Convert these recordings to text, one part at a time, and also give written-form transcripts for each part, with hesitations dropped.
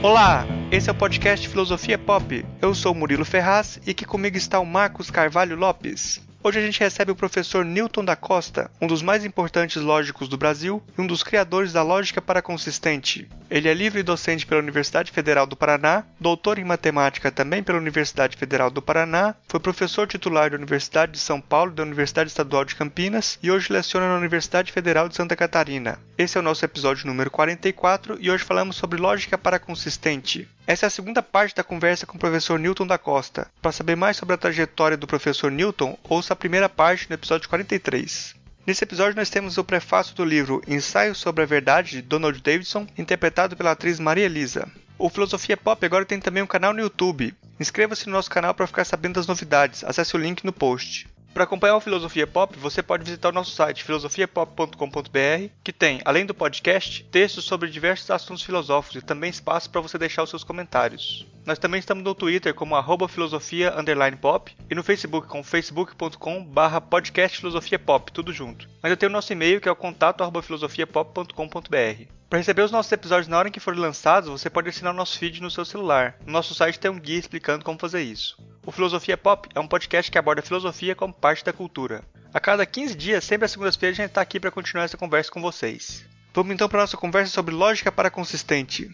Olá, esse é o podcast Filosofia Pop. Eu sou o Murilo Ferraz e aqui comigo está o Marcos Carvalho Lopes. Hoje a gente recebe o professor Newton da Costa, um dos mais importantes lógicos do Brasil e um dos criadores da lógica paraconsistente. Ele é livre docente pela Universidade Federal do Paraná, doutor em matemática também pela Universidade Federal do Paraná, foi professor titular da Universidade de São Paulo e da Universidade Estadual de Campinas e hoje leciona na Universidade Federal de Santa Catarina. Esse é o nosso episódio número 44 e hoje falamos sobre lógica paraconsistente. Essa é a segunda parte da conversa com o professor Newton da Costa. Para saber mais sobre a trajetória do professor Newton, ouça a primeira parte no episódio 43. Nesse episódio nós temos o prefácio do livro Ensaio sobre a Verdade, de Donald Davidson, interpretado pela atriz Maria Elisa. O Filosofia Pop agora tem também um canal no YouTube. Inscreva-se no nosso canal para ficar sabendo das novidades. Acesse o link no post. Para acompanhar o Filosofia Pop, você pode visitar o nosso site filosofiapop.com.br, que tem, além do podcast, textos sobre diversos assuntos filosóficos e também espaço para você deixar os seus comentários. Nós também estamos no Twitter como @filosofia_pop e no Facebook com facebook.com/podcastfilosofiapop, tudo junto. Mas eu tenho o nosso e-mail que é o contato@filosofiapop.com.br. Para receber os nossos episódios na hora em que forem lançados, você pode assinar o nosso feed no seu celular. No nosso site tem um guia explicando como fazer isso. O Filosofia Pop é um podcast que aborda a filosofia como parte da cultura. A cada 15 dias, sempre às segundas-feiras, a gente está aqui para continuar essa conversa com vocês. Vamos então para a nossa conversa sobre lógica paraconsistente.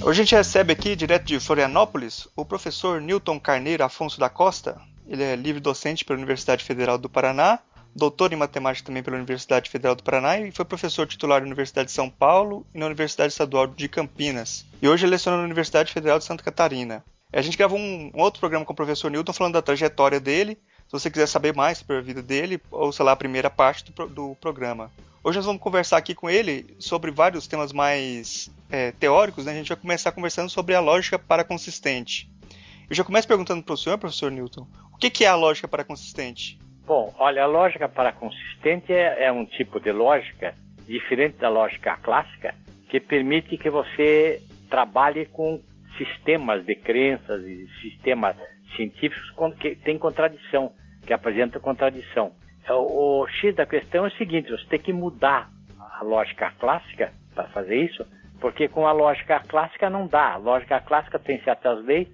Hoje a gente recebe aqui, direto de Florianópolis, o professor Newton Carneiro Afonso da Costa. Ele é livre docente pela Universidade Federal do Paraná, doutor em matemática também pela Universidade Federal do Paraná e foi professor titular da Universidade de São Paulo e na Universidade Estadual de Campinas. E hoje ele leciona na Universidade Federal de Santa Catarina. A gente gravou um outro programa com o professor Newton falando da trajetória dele. Se você quiser saber mais sobre a vida dele, ouça lá a primeira parte do programa. Hoje nós vamos conversar aqui com ele sobre vários temas mais teóricos, né? A gente vai começar conversando sobre a lógica paraconsistente. Eu já começo perguntando para o senhor, professor Newton, o que é a lógica paraconsistente? Bom, olha, a lógica paraconsistente é um tipo de lógica diferente da lógica clássica que permite que você trabalhe com sistemas de crenças e sistemas científicos que têm contradição, que apresentam contradição. O X da questão é o seguinte, você tem que mudar a lógica clássica para fazer isso, porque com a lógica clássica não dá. A lógica clássica tem certas leis,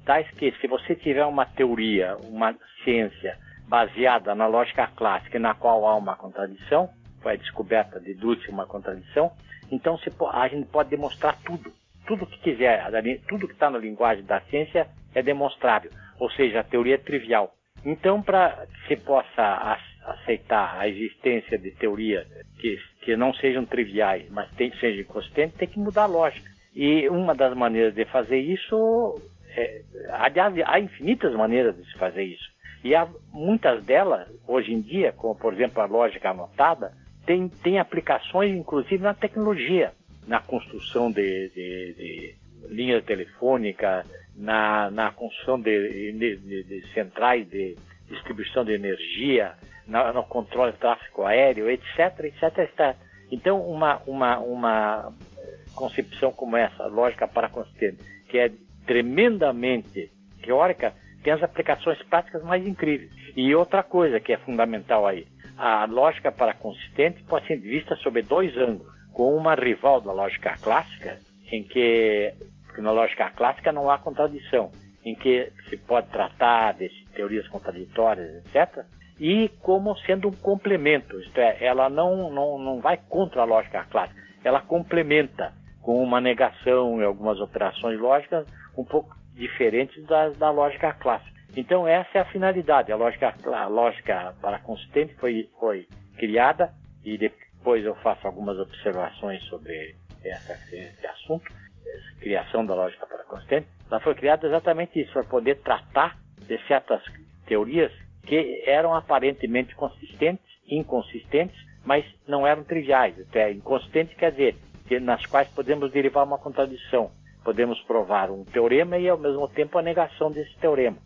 tais que se você tiver uma teoria, uma ciência baseada na lógica clássica, na qual há uma contradição, foi descoberta, deduz-se uma contradição, então a gente pode demonstrar tudo que quiser, tudo que está na linguagem da ciência é demonstrável, ou seja, a teoria é trivial. Então, para que se possa aceitar a existência de teorias que não sejam triviais, mas sejam consistentes, tem que mudar a lógica. E uma das maneiras de fazer isso, aliás, há infinitas maneiras de se fazer isso. E há muitas delas, hoje em dia, como por exemplo a lógica anotada, tem aplicações inclusive na tecnologia, na construção de linhas telefônicas, na construção de centrais de distribuição de energia, no controle do tráfego aéreo, etc, etc. Então, uma concepção como essa, lógica paraconsistente, que é tremendamente teórica, tem as aplicações práticas mais incríveis. E outra coisa que é fundamental aí, a lógica paraconsistente pode ser vista sob dois ângulos, com uma rival da lógica clássica, porque na lógica clássica não há contradição, em que se pode tratar de teorias contraditórias, etc., e como sendo um complemento, isto é, ela não vai contra a lógica clássica, ela complementa com uma negação e algumas operações lógicas um pouco diferentes da lógica clássica. Então essa é a finalidade. A lógica paraconsistente foi criada, e depois eu faço algumas observações sobre esse assunto, essa criação da lógica paraconsistente. Ela foi criada exatamente isso, para poder tratar de certas teorias que eram aparentemente consistentes, inconsistentes, mas não eram triviais. Até inconsistente quer dizer que nas quais podemos derivar uma contradição. Podemos provar um teorema e, ao mesmo tempo, a negação desse teorema.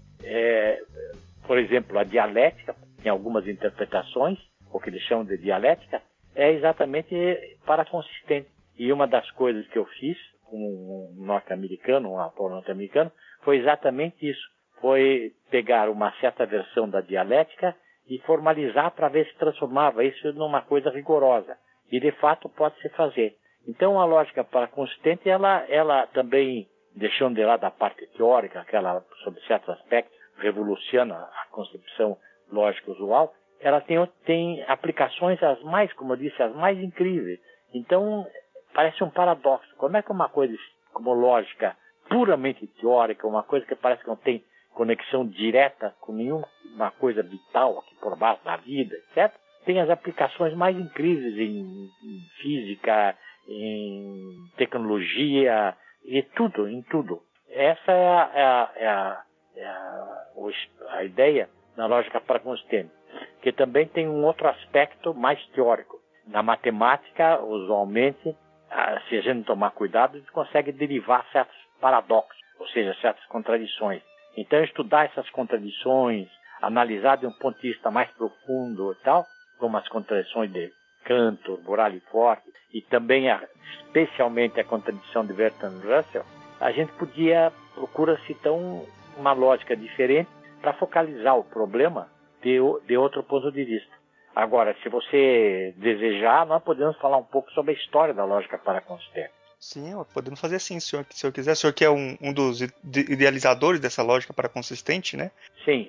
Por exemplo, a dialética, em algumas interpretações, o que eles chamam de dialética, é exatamente paraconsistente. E uma das coisas que eu fiz com um norte-americano, um autor norte-americano, foi exatamente isso. foi pegar uma certa versão da dialética e formalizar para ver se transformava isso numa coisa rigorosa. E, de fato, pode-se fazer. Então, a lógica paraconsistente, ela também, deixando de lado a parte teórica, que ela, sob certos aspectos, revoluciona a concepção lógica usual, ela tem aplicações como eu disse, as mais incríveis. Então, parece um paradoxo. Como é que uma coisa como lógica puramente teórica, uma coisa que parece que não tem conexão direta com nenhuma coisa vital aqui por baixo da vida, etc., tem as aplicações mais incríveis em física, em tecnologia, em tudo. Essa é a ideia da lógica paraconsistente, que também tem um outro aspecto mais teórico. Na matemática, usualmente, se a gente não tomar cuidado, a gente consegue derivar certos paradoxos, ou seja, certas contradições. Então, estudar essas contradições, analisar de um ponto de vista mais profundo e tal, como as contradições de Cantor, Burali e Forte, e também, especialmente, a contradição de Bertrand Russell, a gente procura-se então uma lógica diferente para focalizar o problema de outro ponto de vista. Agora, se você desejar, nós podemos falar um pouco sobre a história da lógica paraconsistente. Sim, podemos fazer assim, se o senhor quiser. O senhor que é um dos idealizadores dessa lógica paraconsistente, né? Sim,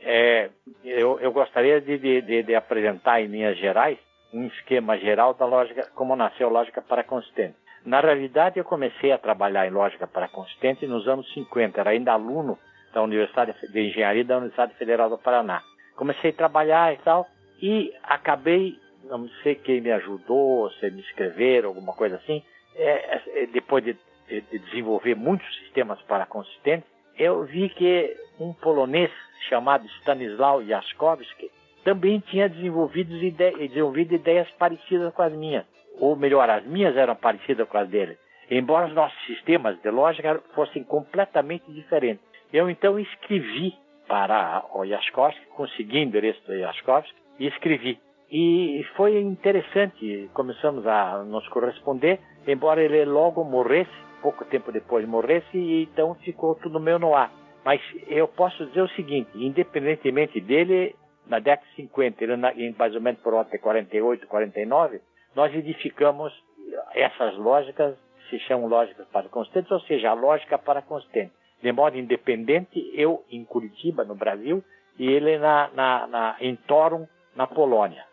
eu gostaria de apresentar em linhas gerais um esquema geral da lógica, como nasceu a lógica paraconsistente. Na realidade, eu comecei a trabalhar em lógica paraconsistente nos anos 50, era ainda aluno da Universidade de Engenharia da Universidade Federal do Paraná. Comecei a trabalhar e tal, e acabei, não sei quem me ajudou, se me escreveram, alguma coisa assim, depois de desenvolver muitos sistemas paraconsistentes, eu vi que um polonês chamado Stanisław Jaskowski também tinha desenvolvido ideias parecidas com as minhas. Ou melhor, as minhas eram parecidas com as dele, embora os nossos sistemas de lógica fossem completamente diferentes. Eu então escrevi para o Jaskowski, consegui o endereço do Jaskowski e escrevi. E foi interessante, começamos a nos corresponder, embora ele logo morresse, pouco tempo depois morresse, e então ficou tudo meio no ar. Mas eu posso dizer o seguinte, independentemente dele, na década de 50, ele mais ou menos por volta de 48, 49, nós edificamos essas lógicas, se chamam lógicas paraconsistentes, ou seja, a lógica paraconsistente. De modo independente, eu em Curitiba, no Brasil, e ele em Torum, na Polônia.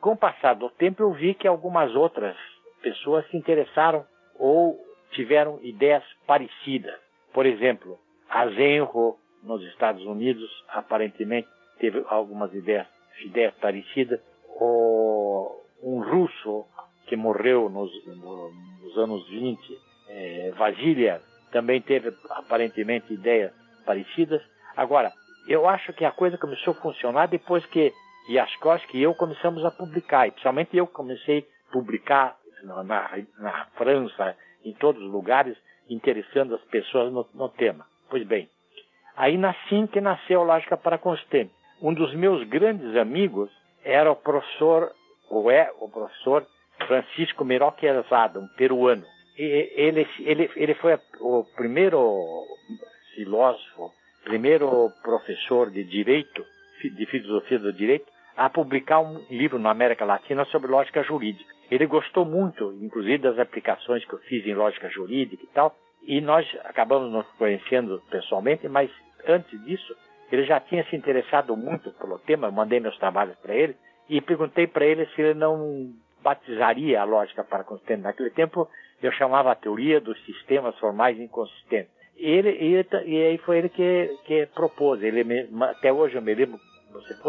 Com o passar do tempo, eu vi que algumas outras pessoas se interessaram ou tiveram ideias parecidas. Por exemplo, a Zenro, nos Estados Unidos, aparentemente teve algumas ideias parecidas. Um russo que morreu nos anos 20, Vasiliev, também teve aparentemente ideias parecidas. Agora, eu acho que a coisa começou a funcionar depois que Jaskowski e eu começamos a publicar, e principalmente eu comecei a publicar na França, em todos os lugares, interessando as pessoas no tema. Pois bem, aí que nasceu a lógica paraconsistente. Um dos meus grandes amigos era o professor Francisco Meroquiazada, um peruano. Ele foi o primeiro filósofo, primeiro professor de direito, de filosofia do direito, a publicar um livro na América Latina sobre lógica jurídica. Ele gostou muito, inclusive, das aplicações que eu fiz em lógica jurídica e tal, e nós acabamos nos conhecendo pessoalmente, mas antes disso, ele já tinha se interessado muito pelo tema. Eu mandei meus trabalhos para ele e perguntei para ele se ele não batizaria a lógica paraconsistente. Naquele tempo, eu chamava a teoria dos sistemas formais inconsistentes. E aí foi ele que propôs. Até hoje eu me lembro, se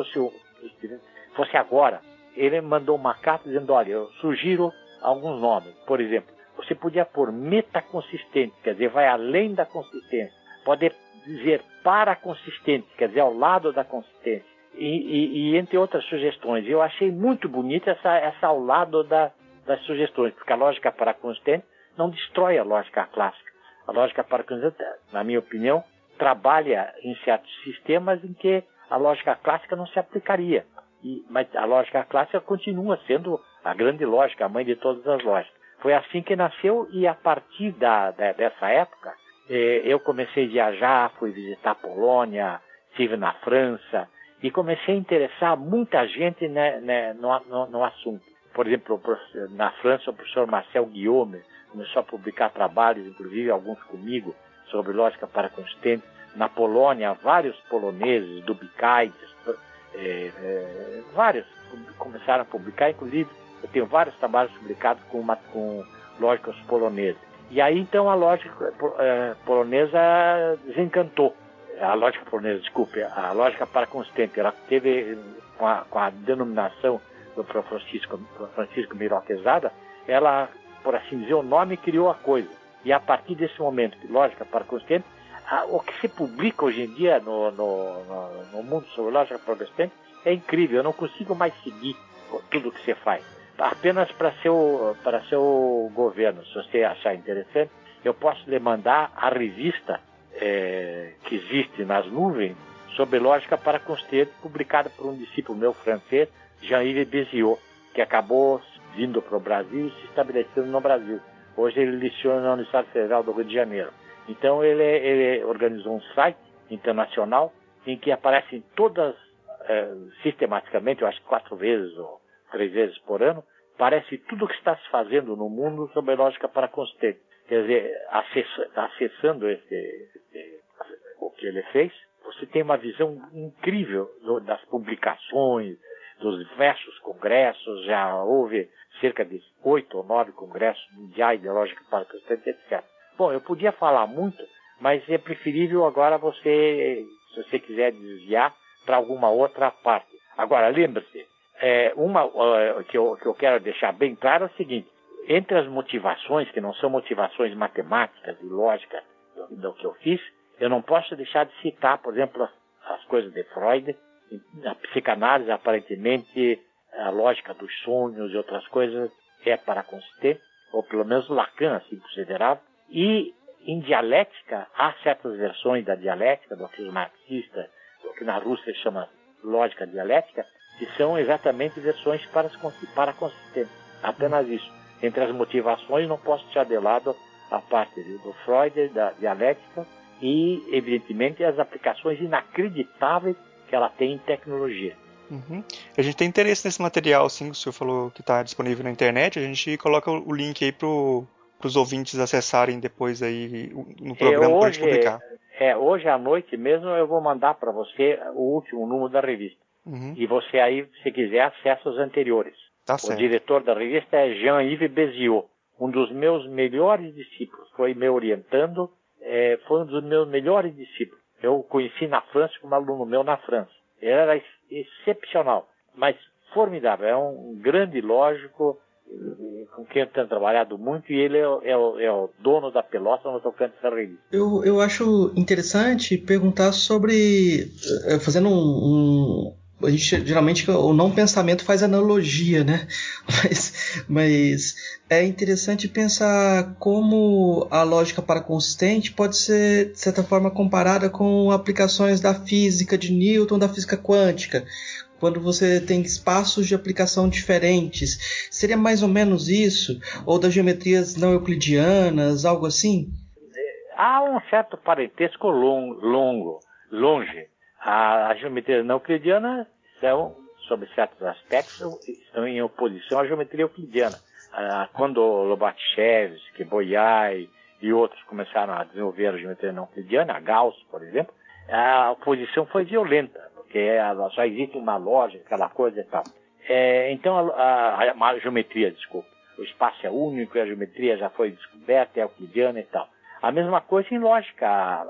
fosse agora, ele mandou uma carta dizendo, olha, eu sugiro alguns nomes. Por exemplo, você podia pôr metaconsistente, quer dizer, vai além da consistência. Pode dizer paraconsistente, quer dizer, ao lado da consistência. E entre outras sugestões. Eu achei muito bonita essa ao lado das sugestões, porque a lógica paraconsistente não destrói a lógica clássica. A lógica paraconsistente, na minha opinião, trabalha em certos sistemas em que a lógica clássica não se aplicaria. Mas a lógica clássica continua sendo a grande lógica, a mãe de todas as lógicas. Foi assim que nasceu, e a partir dessa época, eu comecei a viajar, fui visitar a Polônia, estive na França, e comecei a interessar muita gente, né, no assunto. Por exemplo, na França, o professor Marcel Guillaume começou a publicar trabalhos, inclusive alguns comigo, sobre lógica paraconsistente. Na Polônia, vários poloneses, Dubikaitis, vários começaram a publicar, inclusive eu tenho vários trabalhos publicados com lógicas polonesas. E aí, então, a lógica polonesa desencantou. A lógica polonesa, desculpe, a lógica paraconsistente, ela teve, com a denominação do Francisco Miró Quezada, ela, por assim dizer, o nome criou a coisa. E a partir desse momento de lógica paraconsistente, o que se publica hoje em dia no mundo sobre lógica paraconsistente é incrível. Eu não consigo mais seguir tudo o que você faz. Apenas para seu governo, se você achar interessante, eu posso lhe mandar a revista que existe nas nuvens sobre lógica paraconsistente, publicada por um discípulo meu francês, Jean-Yves Béziot, que acabou vindo para o Brasil e se estabelecendo no Brasil. Hoje ele leciona na Universidade Federal do Rio de Janeiro. Então ele organizou um site internacional em que aparecem todas, sistematicamente, eu acho que 4 vezes ou 3 vezes por ano, aparece tudo o que está se fazendo no mundo sobre lógica paraconsistente. Quer dizer, acessando o que ele fez, você tem uma visão incrível das publicações, dos diversos congressos. Já houve cerca de 8 ou 9 congressos mundiais de lógica paraconsistente, etc. Bom, eu podia falar muito, mas é preferível agora você, se você quiser desviar para alguma outra parte. Agora, lembre-se, que eu quero deixar bem claro é o seguinte: entre as motivações, que não são motivações matemáticas e lógicas do que eu fiz, eu não posso deixar de citar, por exemplo, as coisas de Freud, a psicanálise, aparentemente, a lógica dos sonhos e outras coisas é paraconsistente, ou pelo menos Lacan assim considerava. E em dialética, há certas versões da dialética, do que os marxistas, do que na Rússia chama lógica dialética, que são exatamente versões paraconsistentes. Apenas isso. Entre as motivações, não posso deixar de lado a parte do Freud, da dialética, e, evidentemente, as aplicações inacreditáveis que ela tem em tecnologia. Uhum. A gente tem interesse nesse material, sim, que o senhor falou que está disponível na internet. A gente coloca o link aí para os ouvintes acessarem depois aí no programa para a gente publicar. Hoje à noite mesmo eu vou mandar para você o último número da revista. Uhum. E você aí, se quiser, acessa os anteriores. Tá o certo. Diretor da revista é Jean-Yves Béziot, um dos meus melhores discípulos. Foi me orientando, foi um dos meus melhores discípulos. Eu o conheci na França como aluno meu na França. Ele era excepcional, mas formidável. É um grande lógico com quem eu tenho trabalhado muito, e ele é o dono da pelota no tocante essa revista. Eu acho interessante perguntar sobre, fazendo a gente, geralmente o não pensamento faz analogia, né? Mas é interessante pensar como a lógica paraconsistente pode ser, de certa forma, comparada com aplicações da física de Newton, da física quântica, quando você tem espaços de aplicação diferentes. Seria mais ou menos isso? Ou das geometrias não euclidianas, algo assim? Há um certo parentesco longe. As geometrias não euclidianas são, sob certos aspectos, estão em oposição à geometria euclidiana. Quando Lobachevsky, Bolyai e outros começaram a desenvolver a geometria não euclidiana, a Gauss, por exemplo, a oposição foi violenta, porque só existe uma lógica, aquela coisa e tal. Então, a geometria, desculpa, o espaço é único, a geometria já foi descoberta, é euclidiana e tal. A mesma coisa em lógica,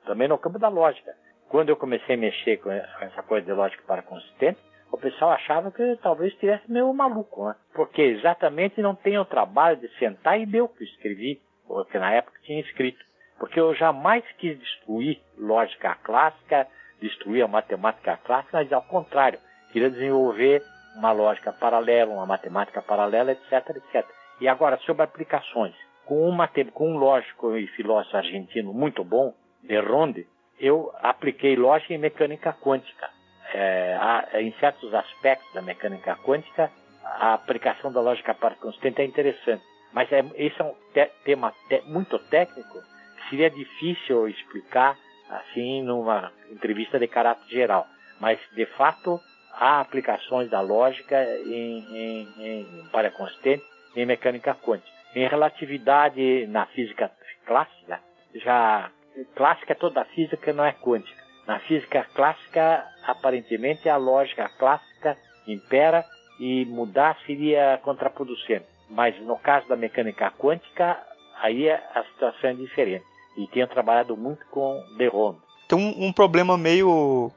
também no campo da lógica. Quando eu comecei a mexer com essa coisa de lógica paraconsistente, o pessoal achava que talvez estivesse meio maluco, né? Porque exatamente não tem o trabalho de sentar e ver o que eu escrevi, porque na época tinha escrito. Porque eu jamais quis destruir lógica clássica, destruir a matemática clássica, mas ao contrário, queria desenvolver uma lógica paralela, uma matemática paralela, etc, etc. E agora, sobre aplicações. Com um lógico e filósofo argentino muito bom, de Ronde, eu apliquei lógica e mecânica quântica. Em certos aspectos da mecânica quântica, a aplicação da lógica paraconsistente é interessante. Mas esse é um tema muito técnico que seria difícil explicar assim numa entrevista de caráter geral. Mas, de fato, há aplicações da lógica em área consistente em mecânica quântica. Em relatividade na física clássica, clássica é toda a física, não é quântica. Na física clássica, aparentemente, a lógica clássica impera e mudar seria contraproducente. Mas no caso da mecânica quântica, aí a situação é diferente. E tenho trabalhado muito com de Rhonda. Tem um problema meio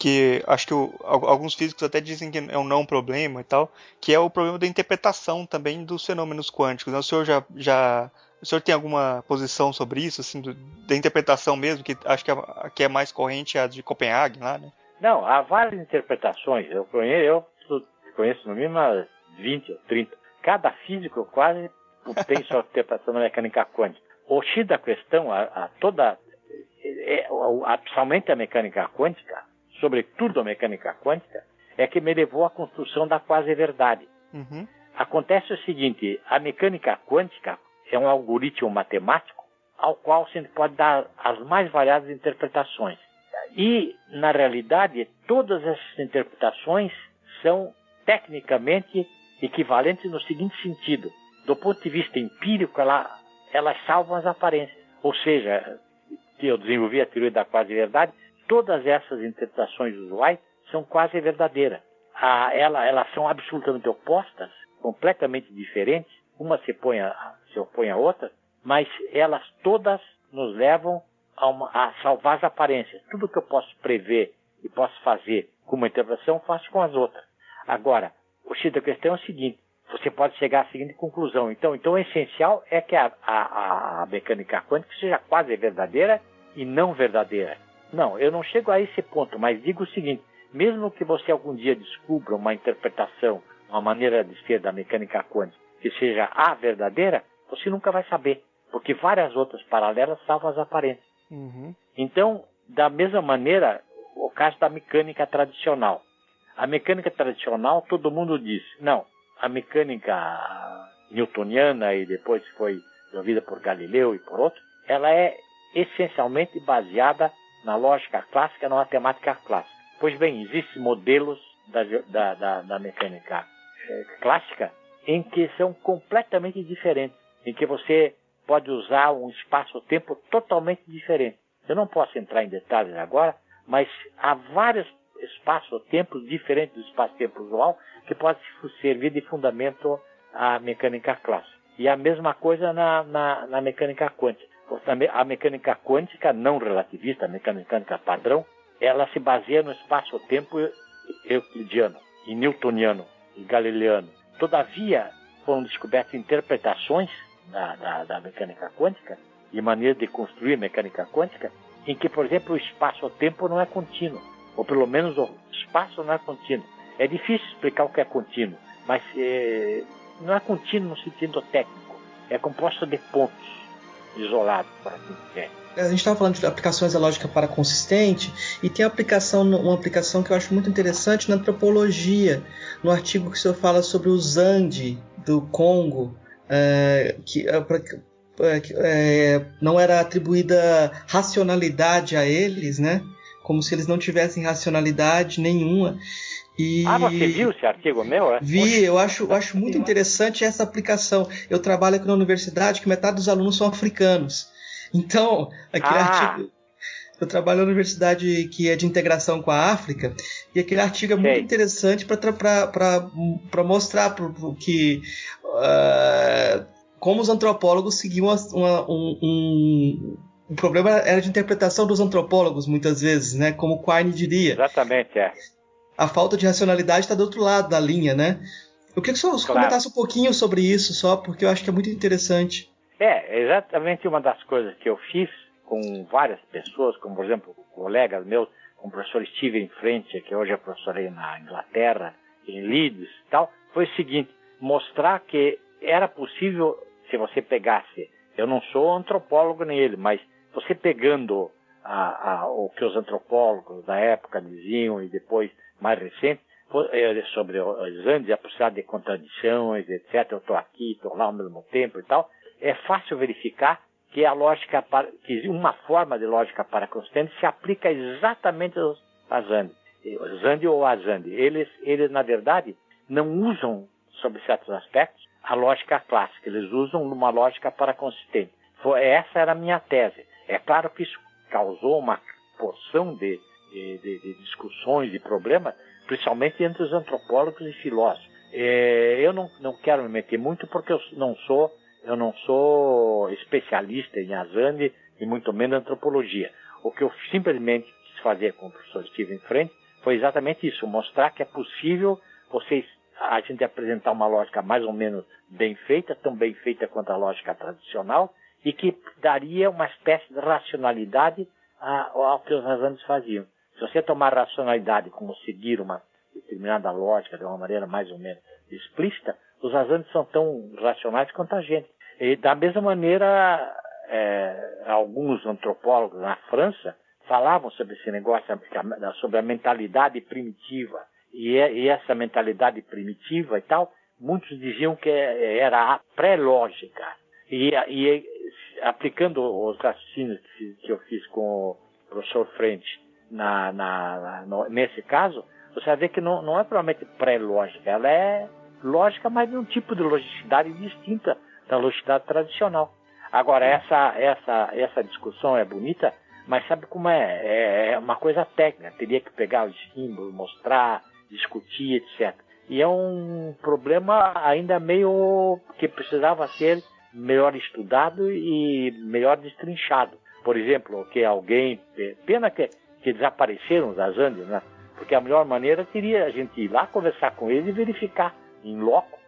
que acho que alguns físicos até dizem que é um não problema e tal, que é o problema da interpretação também dos fenômenos quânticos. O senhor o senhor tem alguma posição sobre isso, assim, da interpretação mesmo, que acho que é mais corrente a de Copenhague lá, né? Não, há várias interpretações. Eu conheço no mínimo umas 20 ou 30. Cada físico quase tem sua interpretação da mecânica quântica. O X da questão, principalmente a mecânica quântica, sobretudo a mecânica quântica, é que me levou à construção da quase-verdade. Uhum. Acontece o seguinte, a mecânica quântica é um algoritmo matemático ao qual se pode dar as mais variadas interpretações. E, na realidade, todas essas interpretações são tecnicamente equivalentes no seguinte sentido. Do ponto de vista empírico, elas salvam as aparências. Ou seja, que eu desenvolvi a teoria da quase-verdade, todas essas interpretações usuais são quase verdadeiras. Elas são absolutamente opostas, completamente diferentes, uma se opõe à outra, mas elas todas nos levam a salvar as aparências. Tudo que eu posso prever e posso fazer com uma interpretação, faço com as outras. Agora, o X da questão é o seguinte, você pode chegar à seguinte conclusão. Então o essencial é que a mecânica quântica seja quase verdadeira e não verdadeira. Não, eu não chego a esse ponto, mas digo o seguinte, mesmo que você algum dia descubra uma interpretação, uma maneira de ser da mecânica quântica que seja a verdadeira, você nunca vai saber, porque várias outras paralelas salvam as aparências. Uhum. Então, da mesma maneira, o caso da mecânica tradicional. A mecânica tradicional, todo mundo diz, não, a mecânica newtoniana e depois foi desenvolvida por Galileu e por outros, ela é essencialmente baseada na lógica clássica, na matemática clássica. Pois bem, existem modelos da mecânica clássica em que são completamente diferentes, em que você pode usar um espaço-tempo totalmente diferente. Eu não posso entrar em detalhes agora, mas há vários espaço-tempos diferentes do espaço-tempo usual que pode servir de fundamento à mecânica clássica. E a mesma coisa na mecânica quântica. A mecânica quântica não relativista, a mecânica padrão, ela se baseia no espaço-tempo euclidiano, e newtoniano, e galileano. Todavia, foram descobertas interpretações da mecânica quântica e maneiras de construir mecânica quântica em que, por exemplo, o espaço-tempo não é contínuo, ou pelo menos o espaço não é contínuo. É difícil explicar o que é contínuo, mas não é contínuo no sentido técnico, é composto de pontos isolados, por assim dizer. A gente estava falando de aplicações da lógica para consistente e tem uma aplicação que eu acho muito interessante na antropologia, no artigo que o senhor fala sobre o Zandi do Congo, que não era atribuída racionalidade a eles, né? Como se eles não tivessem racionalidade nenhuma. Você viu esse artigo meu? Vi, eu acho muito interessante essa aplicação. Eu trabalho aqui na universidade que metade dos alunos são africanos. Então, aquele artigo... Eu trabalho na universidade que é de integração com a África, e aquele artigo é muito interessante para mostrar que como os antropólogos seguiam o problema era de interpretação dos antropólogos, muitas vezes, né? Como Quine diria. Exatamente, A falta de racionalidade está do outro lado da linha, né? Eu queria que o senhor comentasse um pouquinho sobre isso, só porque eu acho que é muito interessante. Exatamente uma das coisas que eu fiz com várias pessoas, como, por exemplo, colegas meus, como o professor Steven French, que hoje é professor aí na Inglaterra, em Leeds e tal, foi o seguinte, mostrar que era possível, se você pegasse, eu não sou antropólogo nem ele, mas você pegando o que os antropólogos da época diziam e depois, mais recente, sobre os Andes, a possibilidade de contradições, etc. Eu estou aqui, estou lá ao mesmo tempo e tal. É fácil verificar que que uma forma de lógica paraconsistente se aplica exatamente às Andes. Os Andes ou as Andes. Eles, na verdade, não usam, sob certos aspectos, a lógica clássica. Eles usam uma lógica paraconsistente. Essa era a minha tese. É claro que isso causou uma porção de discussões e problemas, principalmente entre os antropólogos e filósofos. Eu não quero me meter muito porque eu não sou especialista em Azande e muito menos antropologia. O que eu simplesmente quis fazer com o professor Steven Friend foi exatamente isso, mostrar que é possível a gente apresentar uma lógica mais ou menos bem feita, tão bem feita quanto a lógica tradicional, e que daria uma espécie de racionalidade ao que os Azandes faziam. Se você tomar racionalidade como seguir uma determinada lógica de uma maneira mais ou menos explícita, os Azandes são tão racionais quanto a gente. E da mesma maneira, alguns antropólogos na França falavam sobre esse negócio, sobre a mentalidade primitiva. E essa mentalidade primitiva e tal, muitos diziam que era a pré-lógica. E aplicando os raciocínios que eu fiz com o professor Frente nesse caso, você vai ver que não é provavelmente pré-lógica, ela é lógica, mas de um tipo de logicidade distinta da logicidade tradicional. Agora, essa discussão é bonita, mas sabe como é uma coisa técnica, teria que pegar os símbolos, mostrar, discutir, etc. E é um problema ainda meio que precisava ser melhor estudado e melhor destrinchado. Por exemplo, que alguém... Pena que desapareceram os Azandes, né? Porque a melhor maneira seria a gente ir lá conversar com eles e verificar em loco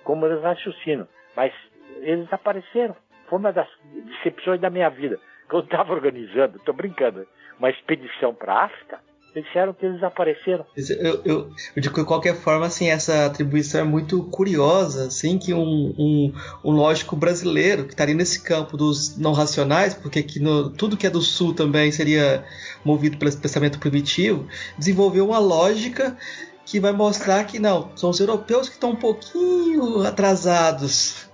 como eles raciocinam. Mas eles desapareceram. Foi uma das decepções da minha vida. Quando eu estava organizando, estou brincando, uma expedição para a África, eles disseram que eles desapareceram. Eu digo que de qualquer forma, assim, essa atribuição é muito curiosa, assim, que um lógico brasileiro que estaria nesse campo dos não racionais, porque aqui tudo que é do sul também seria movido pelo pensamento primitivo, desenvolveu uma lógica que vai mostrar que não, são os europeus que estão um pouquinho atrasados.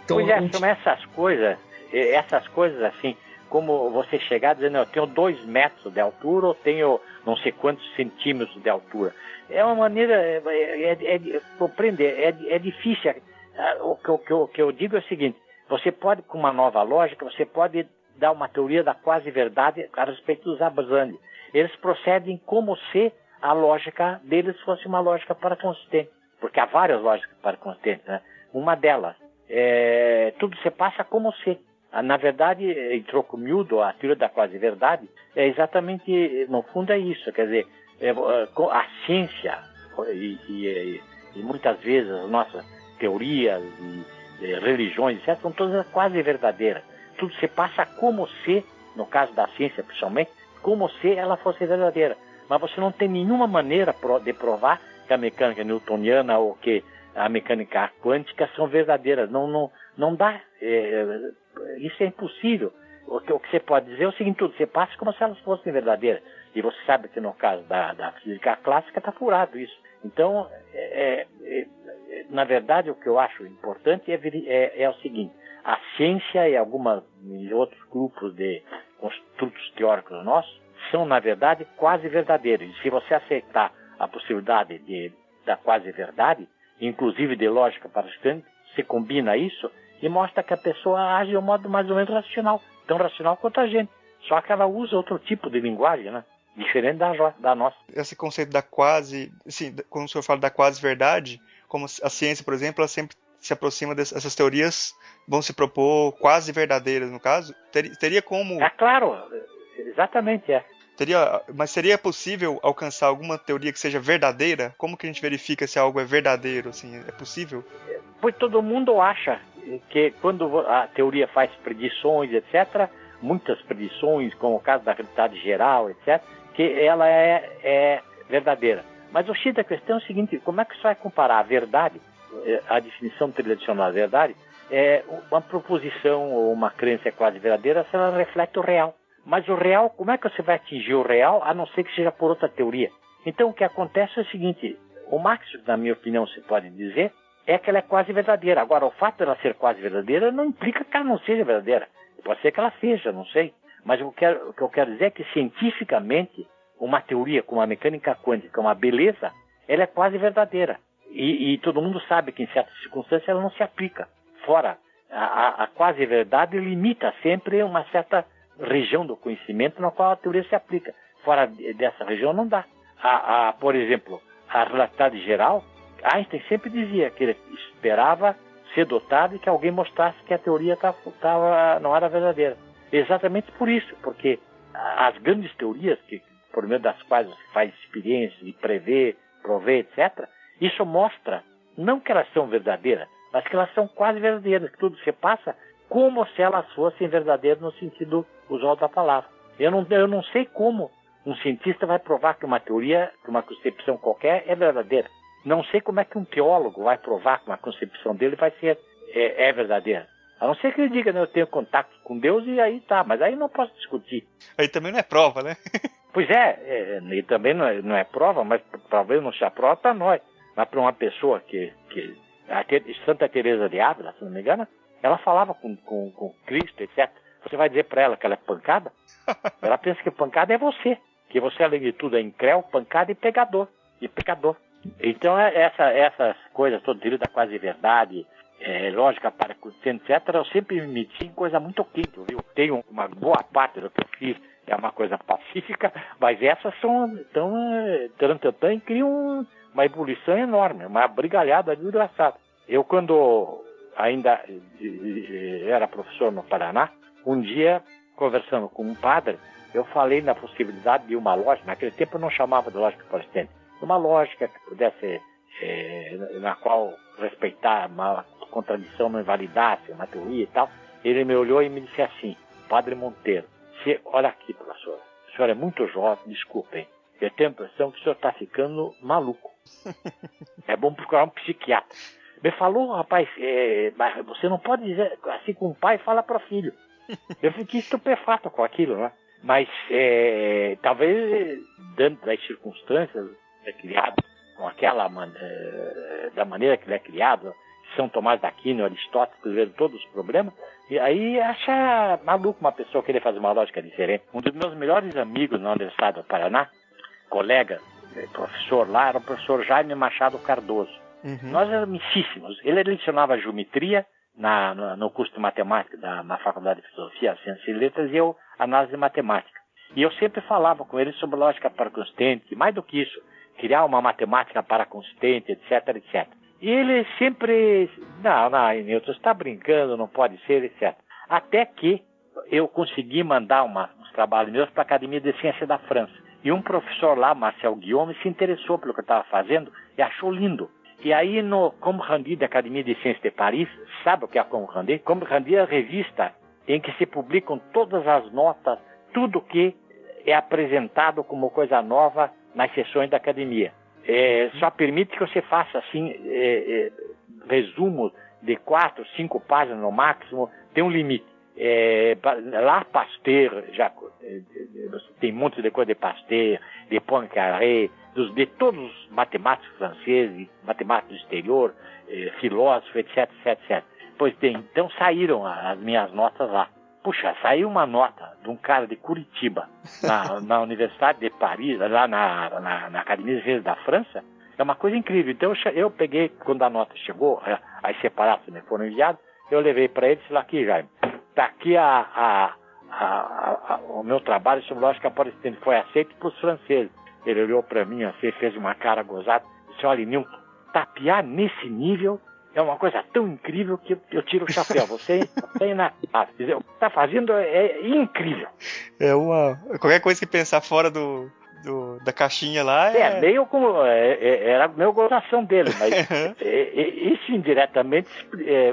Então, pois é, são essas coisas assim, como você chegar dizendo, eu tenho 2 metros de altura, ou tenho não sei quantos centímetros de altura. É uma maneira, compreender, é difícil. O que eu digo é o seguinte, você pode, com uma nova lógica, você pode dar uma teoria da quase verdade a respeito dos Azandes. Eles procedem como se a lógica deles fosse uma lógica paraconsistente, porque há várias lógicas paraconsistentes, né? Uma delas, tudo se passa como se. Na verdade, em troco miúdo, a teoria da quase verdade é exatamente, no fundo é isso, quer dizer, a ciência e muitas vezes as nossas teorias e religiões, etc., são todas quase verdadeiras. Tudo se passa como se, no caso da ciência principalmente, como se ela fosse verdadeira. Mas você não tem nenhuma maneira de provar que a mecânica newtoniana ou que a mecânica quântica são verdadeiras. Não dá. Isso é impossível. O que você pode dizer é o seguinte, tudo se passa como se elas fossem verdadeiras. E você sabe que no caso da física clássica está furado isso. Então, na verdade, o que eu acho importante é o seguinte, a ciência e outros grupos de construtos teóricos nossos são, na verdade, quase verdadeiros. E se você aceitar a possibilidade da quase verdade, inclusive de lógica paraconsistente, se combina isso e mostra que a pessoa age de um modo mais ou menos racional, tão racional quanto a gente. Só que ela usa outro tipo de linguagem, né? Diferente da nossa. Esse conceito da quase, assim, quando o senhor fala da quase verdade, como a ciência, por exemplo, ela sempre se aproxima dessas teorias, vão se propor quase verdadeiras, no caso, teria como... É claro, exatamente, Mas seria possível alcançar alguma teoria que seja verdadeira? Como que a gente verifica se algo é verdadeiro? Assim, é possível? Pois todo mundo acha que quando a teoria faz predições, etc., muitas predições, como o caso da relatividade geral, etc., que ela é verdadeira. Mas o X da questão é o seguinte, como é que você vai comparar a verdade, a definição tradicional da verdade, uma proposição ou uma crença quase verdadeira se ela reflete o real. Mas o real, como é que você vai atingir o real, a não ser que seja por outra teoria? Então o que acontece é o seguinte, o máximo, na minha opinião, se pode dizer, é que ela é quase verdadeira. Agora, o fato de ela ser quase verdadeira não implica que ela não seja verdadeira. Pode ser que ela seja, não sei. Mas o que eu quero dizer é que, cientificamente, uma teoria como a mecânica quântica, uma beleza, ela é quase verdadeira. E todo mundo sabe que, em certas circunstâncias, ela não se aplica. Fora, a quase verdade limita sempre uma certa região do conhecimento na qual a teoria se aplica. Fora dessa região, não dá. Por exemplo, a relatividade geral, Einstein sempre dizia que ele esperava ser dotado e que alguém mostrasse que a teoria não era verdadeira. Exatamente por isso, porque as grandes teorias, por meio das quais você faz experiências e prevê, etc., isso mostra, não que elas são verdadeiras, mas que elas são quase verdadeiras, que tudo se passa como se elas fossem verdadeiras no sentido usual da palavra. Eu não sei como um cientista vai provar que uma teoria, que uma concepção qualquer é verdadeira. Não sei como é que um teólogo vai provar que uma concepção dele vai ser verdadeira. A não ser que ele diga, né, eu tenho contato com Deus e aí tá, mas aí não posso discutir. Aí também não é prova, né? Pois e também não é prova, mas talvez não seja prova para nós. Mas para uma pessoa que Santa Teresa de Ávila, se não me engano, ela falava com Cristo, etc. Você vai dizer para ela que ela é pancada? Ela pensa que pancada é você. Que você, além de tudo, é incréu, pancada e pecador. Então, essas coisas todas da quase verdade, lógica para consciência, etc., eu sempre me meti em coisa muito quente, viu? Tenho uma boa parte do que eu fiz, é uma coisa pacífica, mas essas são e criam uma ebulição enorme, uma brigalhada desgraçada. Eu, quando ainda era professor no Paraná, um dia, conversando com um padre, eu falei na possibilidade de uma lógica, naquele tempo eu não chamava de lógica palestiniana, uma lógica que pudesse, na qual respeitar uma contradição não invalidasse, uma teoria e tal. Ele me olhou e me disse assim: Padre Monteiro, olha aqui, professor, o senhor é muito jovem, desculpem, eu tenho a impressão que o senhor está ficando maluco. É bom procurar um psiquiatra. Me falou, rapaz, mas você não pode dizer assim com o pai, fala para o filho. Eu fiquei estupefato com aquilo, né? Mas talvez, dentro das circunstâncias, é criado com da maneira que ele é criado, São Tomás da Aquino, Aristóteles, vendo todos os problemas, e aí acha maluco uma pessoa querer fazer uma lógica diferente. Um dos meus melhores amigos na Universidade do Paraná, colega, professor lá, era o professor Jaime Machado Cardoso. Uhum. Nós éramos amicíssimos. Ele lecionava geometria no curso de matemática na Faculdade de Filosofia, Ciências e Letras, e eu análise de matemática. E eu sempre falava com ele sobre lógica paraconsistente, mais do que isso, criar uma matemática paraconsistente, etc, etc. E ele sempre, não, Newton, você está brincando, não pode ser, etc. Até que eu consegui mandar uns trabalhos meus para a Academia de Ciências da França. E um professor lá, Marcel Guillaume, se interessou pelo que eu estava fazendo e achou lindo. E aí no Combe-Randy da Academia de Ciências de Paris, sabe o que é a Combe-Randy? Combe-Randy é a revista em que se publicam todas as notas, tudo que é apresentado como coisa nova nas sessões da academia. Só permite que você faça assim, resumo de 4, 5 páginas no máximo, tem um limite. Lá Pasteur, tem um monte de coisa de Pasteur, de Poincaré, de todos os matemáticos franceses, matemáticos do exterior, filósofos, etc, etc. Pois bem, então saíram as minhas notas lá. Puxa, saiu uma nota de um cara de Curitiba, na Universidade de Paris, lá na Academia de Ciências da França. É uma coisa incrível. Então eu peguei, quando a nota chegou, as separadas me foram enviadas, eu levei para ele e disse: aqui, Jaime, está aqui o meu trabalho sobre lógica palestina, foi aceito para os franceses. Ele olhou para mim assim, fez uma cara gozada, disse: olha, Newton, tapear nesse nível é uma coisa tão incrível que eu tiro o chapéu. Você o que está fazendo é incrível. Qualquer coisa que pensar fora da caixinha lá meio como era meio gozação dele, mas isso indiretamente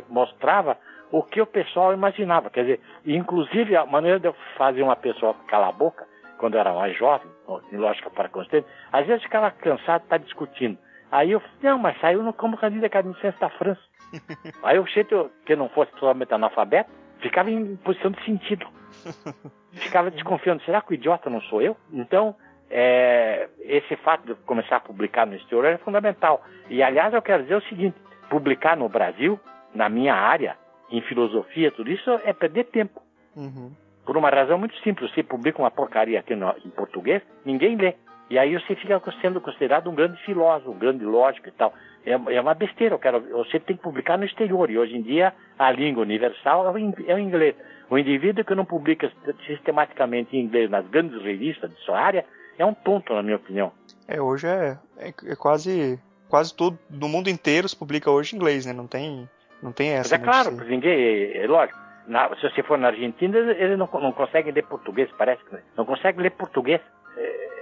mostrava o que o pessoal imaginava. Quer dizer, inclusive a maneira de eu fazer uma pessoa calar a boca, quando eu era mais jovem, em lógica paraconsistente, às vezes ficava cansado de estar discutindo. Aí eu falei: não, mas saiu no Combe-Randy da Academia de Ciências da França. Aí o jeito que eu não fosse totalmente analfabeto, ficava em posição de sentido. Ficava desconfiando: será que o idiota não sou eu? Então, esse fato de começar a publicar no exterior é fundamental. E, aliás, eu quero dizer o seguinte, publicar no Brasil, na minha área, em filosofia, tudo isso é perder tempo. Uhum. Por uma razão muito simples, você publica uma porcaria aqui em português, ninguém lê. E aí você fica sendo considerado um grande filósofo, um grande lógico e tal. É uma besteira, você tem que publicar no exterior. E hoje em dia a língua universal é o inglês. O indivíduo que não publica sistematicamente em inglês nas grandes revistas de sua área é um tonto, na minha opinião. Hoje é quase tudo, no mundo inteiro se publica hoje em inglês, né? Não tem essa. Mas é claro, porque ninguém, lógico, se você for na Argentina, eles não conseguem ler português, parece que não conseguem ler português.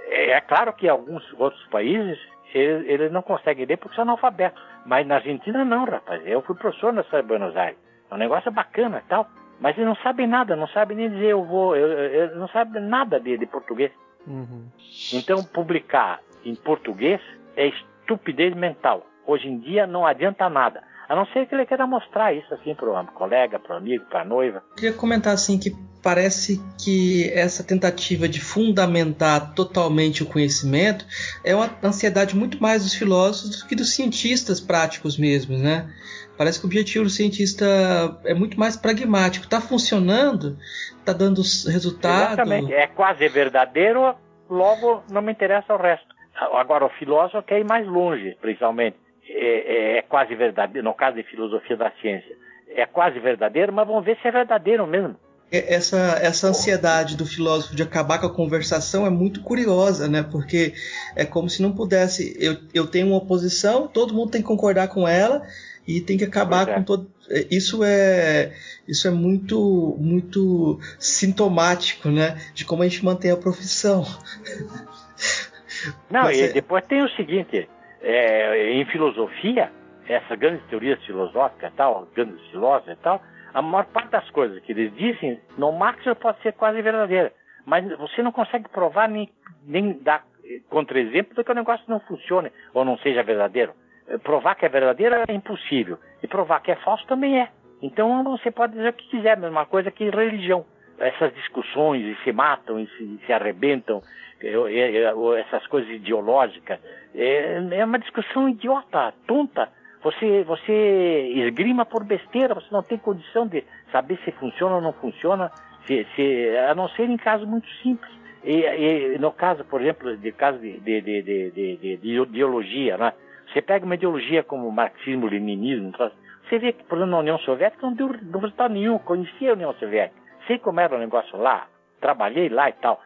É claro que alguns outros países, eles não conseguem ler porque são analfabetos. Mas na Argentina não, rapaz. Eu fui professor na cidade de Buenos Aires. É um negócio bacana e tal. Mas eles não sabem nada, não sabem nem dizer eles não sabem nada de português. Uhum. Então, publicar em português é estupidez mental. Hoje em dia não adianta nada. A não ser que ele queira mostrar isso assim para um colega, para um amigo, para a noiva. Eu queria comentar assim que parece que essa tentativa de fundamentar totalmente o conhecimento é uma ansiedade muito mais dos filósofos do que dos cientistas práticos mesmos, né? Parece que o objetivo do cientista é muito mais pragmático. Está funcionando, está dando resultado. Exatamente. É quase verdadeiro, logo não me interessa o resto. Agora, o filósofo quer ir mais longe, principalmente. É quase verdadeiro, no caso de filosofia da ciência. É quase verdadeiro, mas vamos ver se é verdadeiro mesmo. Essa ansiedade do filósofo de acabar com a conversação é muito curiosa, né? Porque é como se não pudesse. Eu tenho uma oposição, todo mundo tem que concordar com ela e tem que acabar com todo. Isso é muito, muito sintomático, né? De como a gente mantém a profissão. Não, e depois tem o seguinte. Em filosofia, essas grandes teorias filosóficas e tal, grandes filósofos e tal, a maior parte das coisas que eles dizem, no máximo pode ser quase verdadeira. Mas você não consegue provar nem dar contra-exemplo de que o negócio não funcione ou não seja verdadeiro. Provar que é verdadeiro é impossível. E provar que é falso também é. Então você pode dizer o que quiser, a mesma coisa que religião. Essas discussões e se matam e se arrebentam, essas coisas ideológicas, é uma discussão idiota, tonta. Você esgrima por besteira, você não tem condição de saber se funciona ou não funciona, a não ser em casos muito simples. E no caso, por exemplo, de ideologia, né? Você pega uma ideologia como o marxismo, leninismo, você vê que, por exemplo, na União Soviética não deu resultado nenhum, conhecia a União Soviética, sei como era o negócio lá, trabalhei lá e tal.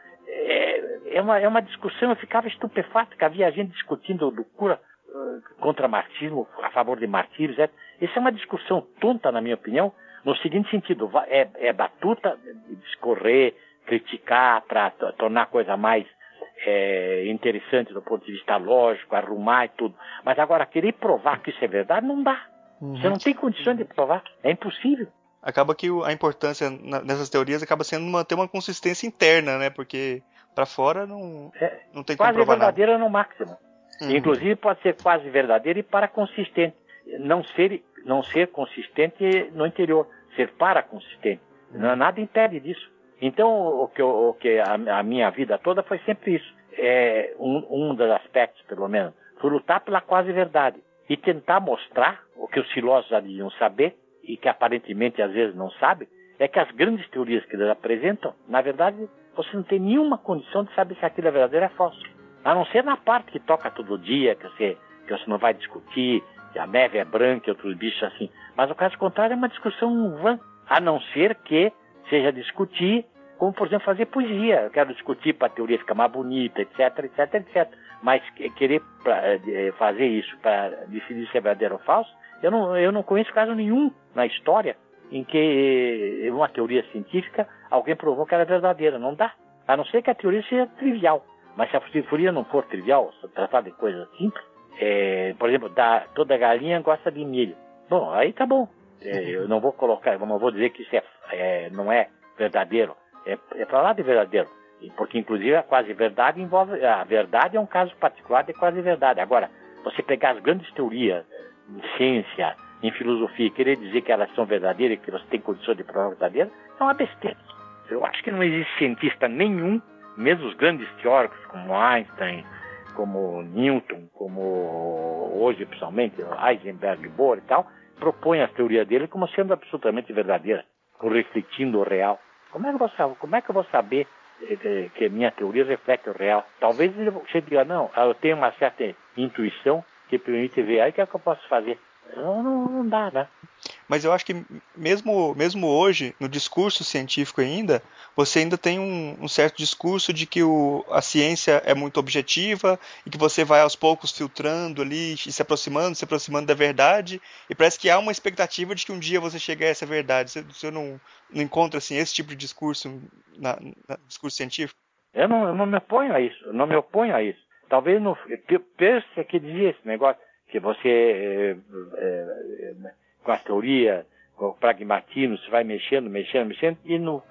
É uma discussão, eu ficava estupefato, que havia gente discutindo loucura contra marxismo, a favor de martírios, etc. Isso é uma discussão tonta, na minha opinião, no seguinte sentido, é batuta, discorrer, criticar, para tornar a coisa mais interessante do ponto de vista lógico, arrumar e tudo. Mas agora, querer provar que isso é verdade, não dá. Uhum. Você não tem condições de provar, é impossível. Acaba que a importância nessas teorias acaba sendo manter uma consistência interna, né? Porque para fora não tem como provar nada. Quase verdadeira no máximo. Uhum. Inclusive pode ser quase verdadeira e para-consistente. Não ser consistente no interior, ser para-consistente. Uhum. Nada impede disso. Então, o que a minha vida toda foi sempre isso. Um dos aspectos, pelo menos, foi lutar pela quase verdade e tentar mostrar o que os filósofos já deviam saber e que aparentemente às vezes não sabem, é que as grandes teorias que eles apresentam, na verdade, você não tem nenhuma condição de saber se aquilo é verdadeiro ou é falso. A não ser na parte que toca todo dia, que você não vai discutir, que a neve é branca e outros bichos assim. Mas o caso contrário é uma discussão vã, a não ser que seja discutir, como por exemplo fazer poesia. Eu quero discutir para a teoria ficar mais bonita, etc, etc, etc. Mas querer fazer isso para decidir se é verdadeiro ou falso, eu não conheço caso nenhum na história em que uma teoria científica alguém provou que era verdadeira. Não dá. A não ser que a teoria seja trivial. Mas se a teoria não for trivial, se tratar de coisas simples, por exemplo, toda galinha gosta de milho. Bom, aí tá bom. Eu não vou colocar, não vou dizer que isso não é verdadeiro. É para lá de verdadeiro. Porque, inclusive, a quase verdade envolve... A verdade é um caso particular de quase verdade. Agora, você pegar as grandes teorias em ciência, em filosofia, e querer dizer que elas são verdadeiras e que você tem condições de provar verdadeira, é uma besteira. Eu acho que não existe cientista nenhum mesmo os grandes teóricos como Einstein, como Newton, como hoje, principalmente, Heisenberg, Bohr e tal, propõem a teoria dele como sendo absolutamente verdadeira, refletindo o real. Como é que eu vou saber que a minha teoria reflete o real? Talvez você diga, não, eu tenho uma certa intuição que permite ver, aí o que é que eu posso fazer? Não dá, né? Mas eu acho que mesmo hoje, no discurso científico ainda, você ainda tem um certo discurso de que a ciência é muito objetiva e que você vai aos poucos filtrando ali, e se aproximando da verdade, e parece que há uma expectativa de que um dia você chegue a essa verdade. Você não encontra assim, esse tipo de discurso no discurso científico? Eu não me oponho a isso, Talvez pense que dizia esse negócio, que você, com a teoria, com o pragmatismo, você vai mexendo, e no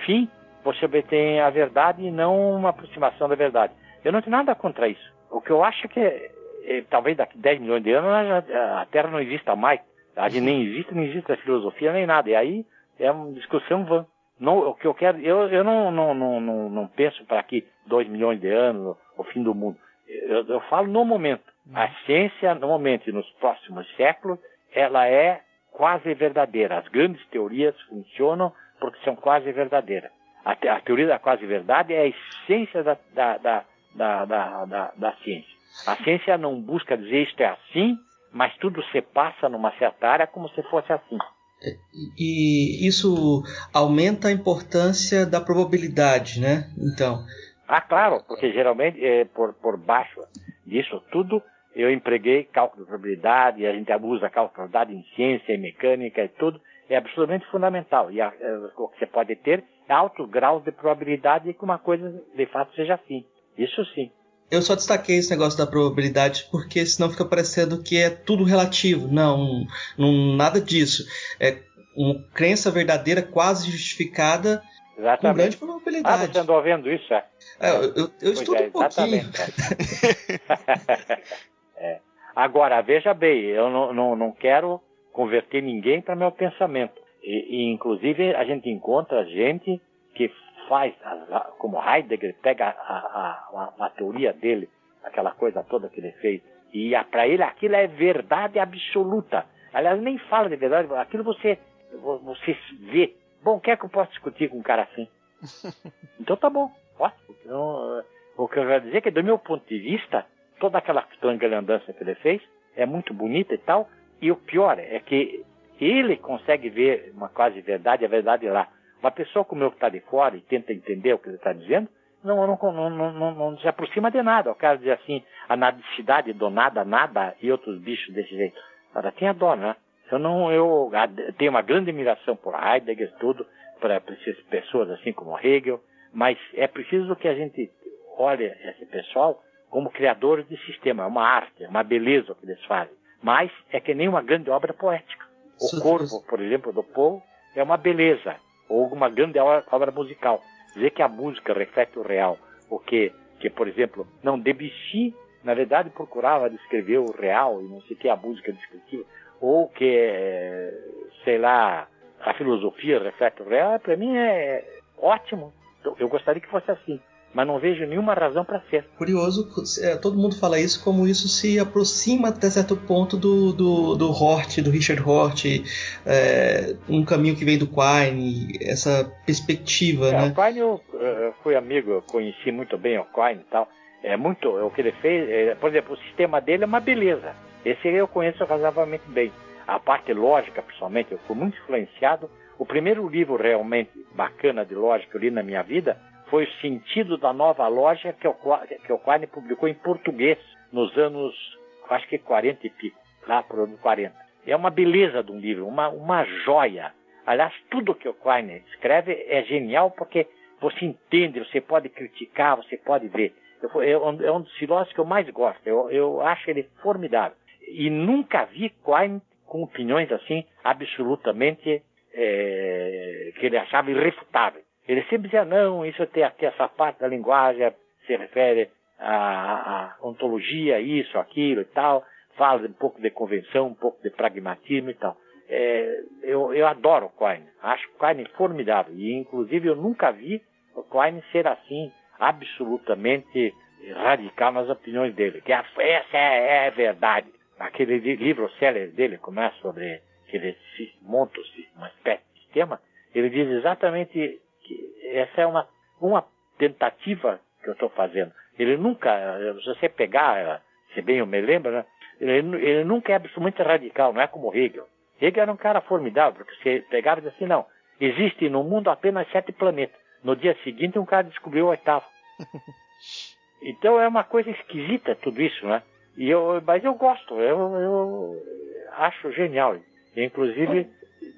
fim você obtém a verdade e não uma aproximação da verdade. Eu não tenho nada contra isso. O que eu acho é que talvez daqui a 10 milhões de anos a Terra não exista mais. A gente nem existe a filosofia nem nada. E aí é uma discussão vã. Não, o que eu quero, eu não penso para aqui 2 milhões de anos, o fim do mundo. Eu falo no momento. A ciência, no momento e nos próximos séculos, ela é quase verdadeira. As grandes teorias funcionam porque são quase verdadeiras. A teoria da quase verdade é a essência da ciência. A ciência não busca dizer isto é assim, mas tudo se passa numa certa área como se fosse assim. E isso aumenta a importância da probabilidade, né? Então. Claro, porque geralmente por baixo disso tudo eu empreguei cálculo de probabilidade, a gente usa cálculo de probabilidade em ciência, em mecânica e tudo, é absolutamente fundamental. E o que você pode ter é alto grau de probabilidade de que uma coisa de fato seja assim. Isso sim. Eu só destaquei esse negócio da probabilidade porque senão fica parecendo que é tudo relativo. Não, nada disso. É uma crença verdadeira quase justificada. Exatamente. Com grande probabilidade. Você andou vendo isso, eu estudo um pouquinho. Agora, veja bem, eu não quero converter ninguém para meu pensamento. E, inclusive, a gente encontra gente que faz, como Heidegger, pega a teoria dele, aquela coisa toda que ele fez, e para ele aquilo é verdade absoluta. Aliás, nem fala de verdade, aquilo você vê. Bom, o que é que eu posso discutir com um cara assim? Então tá bom, ótimo. Então, o que eu quero dizer é que, do meu ponto de vista, toda aquela trangalandança que ele fez é muito bonita e tal, e o pior é que ele consegue ver uma quase verdade, a verdade lá. Uma pessoa como eu que está de fora e tenta entender o que ele está dizendo, não se aproxima de nada. O cara diz assim, a nadicidade do nada e outros bichos desse jeito. Ela tem a dó, né? Eu tenho uma grande admiração por Heidegger, tudo, para essas pessoas assim como Hegel, mas é preciso que a gente olhe esse pessoal como criadores de sistema. É uma arte, é uma beleza o que eles fazem. Mas é que nem uma grande obra poética. O Corvo, por exemplo, do Poe, é uma beleza. Ou uma grande obra musical. Dizer que a música reflete o real. O que por exemplo, Debussy, na verdade, procurava descrever o real e não sei o que, a música descritiva. Ou que, sei lá, a filosofia reflete o real, para mim é ótimo. Eu gostaria que fosse assim, mas não vejo nenhuma razão para ser. Curioso, todo mundo fala isso, como isso se aproxima até certo ponto do Hort, do Richard Hort, um caminho que vem do Quine, essa perspectiva, né? O Quine eu fui amigo, eu conheci muito bem o Quine e tal. O que ele fez, por exemplo, o sistema dele é uma beleza. Esse eu conheço razoavelmente bem. A parte lógica, principalmente, eu fui muito influenciado. O primeiro livro realmente bacana de lógica que eu li na minha vida foi O Sentido da Nova Lógica, que o Quine publicou em português nos anos, acho que 40 e pico, lá por ano 40. É uma beleza de um livro, uma joia. Aliás, tudo que o Quine escreve é genial porque você entende, você pode criticar, você pode ver. É um dos filósofos que eu mais gosto. Eu acho ele formidável. E nunca vi Quine com opiniões assim absolutamente que ele achava irrefutáveis. Ele sempre dizia, não, isso tem aqui essa parte da linguagem, se refere à ontologia, isso, aquilo e tal, fala um pouco de convenção, um pouco de pragmatismo e tal. Eu adoro o Quine, acho o Quine formidável, e inclusive eu nunca vi o Quine ser assim absolutamente radical nas opiniões dele, que essa é a verdade. Aquele livro célebre dele, como é sobre que ele monta uma espécie de sistema, ele diz exatamente que essa é uma tentativa que eu estou fazendo. Ele nunca, se você pegar, se bem eu me lembro, né, ele nunca é absolutamente radical, não é como Hegel. Hegel era um cara formidável, porque você pegava e dizia assim, não, existe no mundo apenas 7 planetas. No dia seguinte um cara descobriu o 8º. Então é uma coisa esquisita tudo isso, né? Mas eu gosto, eu acho genial. Inclusive,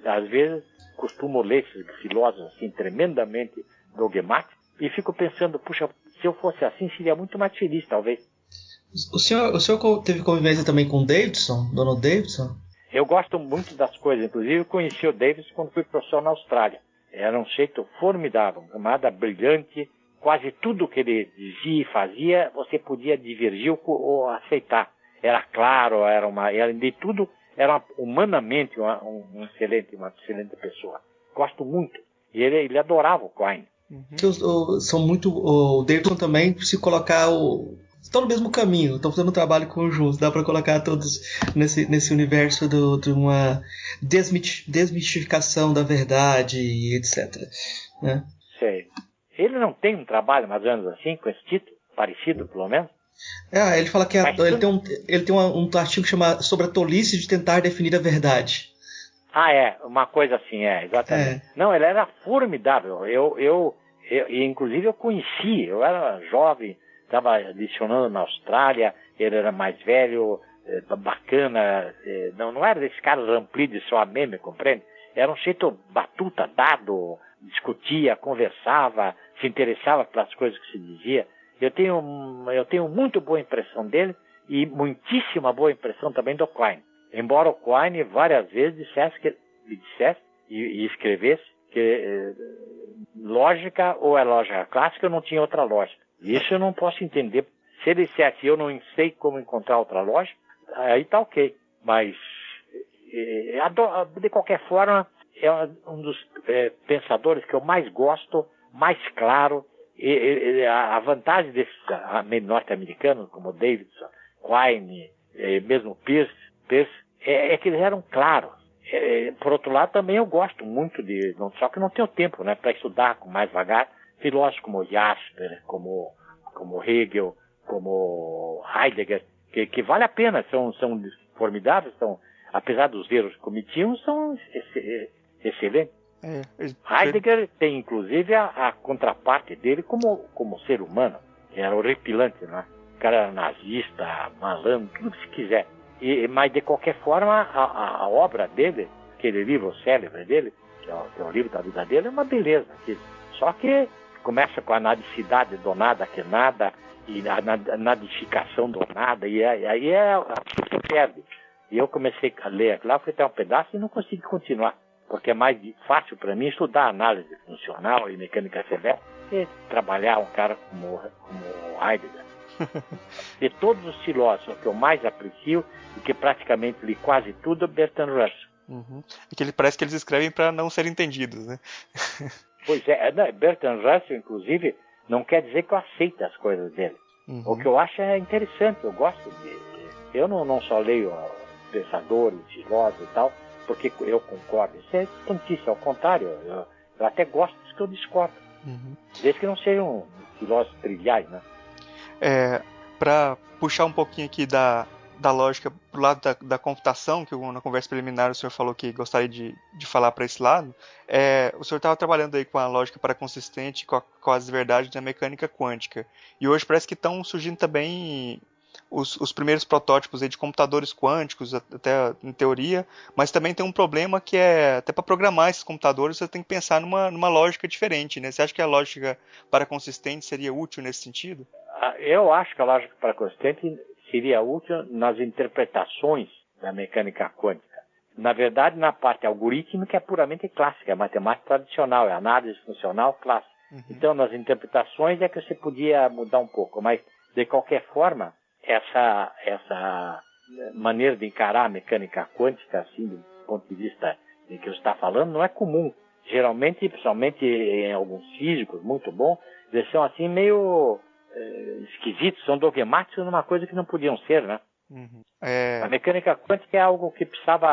às vezes, costumo ler esses filósofos assim, tremendamente dogmáticos e fico pensando, puxa, se eu fosse assim, seria muito mais feliz, talvez. O senhor teve convivência também com o Davidson, Donald Davidson? Eu gosto muito das coisas, inclusive eu conheci o Davidson quando fui professor na Austrália. Era um jeito formidável, um camarada brilhante, quase tudo que ele dizia e fazia, você podia divergir ou aceitar. Era claro, de tudo, era humanamente uma excelente pessoa. Gosto muito. E ele adorava o Quine. São muito. O Davidson também, se colocar estão no mesmo caminho, estão fazendo um trabalho conjunto, dá para colocar todos nesse universo de uma desmistificação da verdade e etc. Né? Sei. Ele não tem um trabalho mais ou menos assim, com esse título, parecido pelo menos? Ele fala que ele tem um artigo chamado sobre a tolice de tentar definir a verdade. Uma coisa assim, exatamente. Não, ele era formidável. Inclusive eu conheci, eu era jovem, estava lecionando na Austrália, ele era mais velho, bacana, não era desse cara ramplido só a meme, compreende? Era um jeito batuta, dado, discutia, conversava, se interessava pelas coisas que se dizia. Eu tenho muito boa impressão dele e muitíssima boa impressão também do Quine. Embora o Quine várias vezes me dissesse e escrevesse que lógica ou é lógica clássica, eu não tinha outra lógica. Isso eu não posso entender. Se ele dissesse eu não sei como encontrar outra lógica, aí tá ok. Mas, de qualquer forma, é um dos pensadores que eu mais gosto, mais claro. A vantagem desses norte-americanos, como Davidson, Quine, mesmo Peirce, é que eles eram claros. Por outro lado, também eu gosto muito só que não tenho tempo, né, para estudar com mais vagar, filósofos como Jasper, como Hegel, como Heidegger, que vale a pena, são formidáveis, apesar dos erros que cometiam, são excelentes. Heidegger tem inclusive a contraparte dele como ser humano, que era horripilante, né? O cara era nazista, malandro, tudo que se quiser. Mas de qualquer forma, a obra dele, aquele livro célebre dele, que é o livro da vida dele, é uma beleza. Só que começa com a nadicidade do nada que nada, e a nadificação do nada, e aí a pessoa perde. E eu comecei a ler lá, fui até um pedaço e não consegui continuar, porque é mais fácil para mim estudar análise funcional e mecânica severa que trabalhar um cara como Heidegger. De todos os filósofos que eu mais aprecio e que praticamente li quase tudo, é Bertrand Russell. E que parece que eles escrevem para não serem entendidos, né? Pois Bertrand Russell, inclusive, não quer dizer que eu aceite as coisas dele. O que eu acho é interessante, eu gosto dele. Eu não só leio pensadores, filósofos e tal, porque eu concordo. Isso é tontice, ao contrário, eu até gosto disso que eu discordo. Desde que não sejam filósofos triviais, né? Para puxar um pouquinho aqui da lógica pro lado da computação, que na conversa preliminar o senhor falou que gostaria de falar para esse lado, o senhor estava trabalhando aí com a lógica paraconsistente, com as verdades da mecânica quântica, e hoje parece que estão surgindo também os primeiros protótipos aí de computadores quânticos, até em teoria, mas também tem um problema que até para programar esses computadores você tem que pensar numa lógica diferente, né? Você acha que a lógica paraconsistente seria útil nesse sentido? Eu acho que a lógica paraconsistente seria útil nas interpretações da mecânica quântica. Na verdade, na parte algorítmica é puramente clássica, é matemática tradicional, é análise funcional clássica. Então, nas interpretações é que você podia mudar um pouco, mas de qualquer forma, essa maneira de encarar a mecânica quântica, assim, do ponto de vista em que você está falando, não é comum. geralmente, principalmente em alguns físicos muito bons, eles são assim meio esquisitos, são dogmáticos numa coisa que não podiam ser, né? Uhum. A mecânica quântica é algo que precisava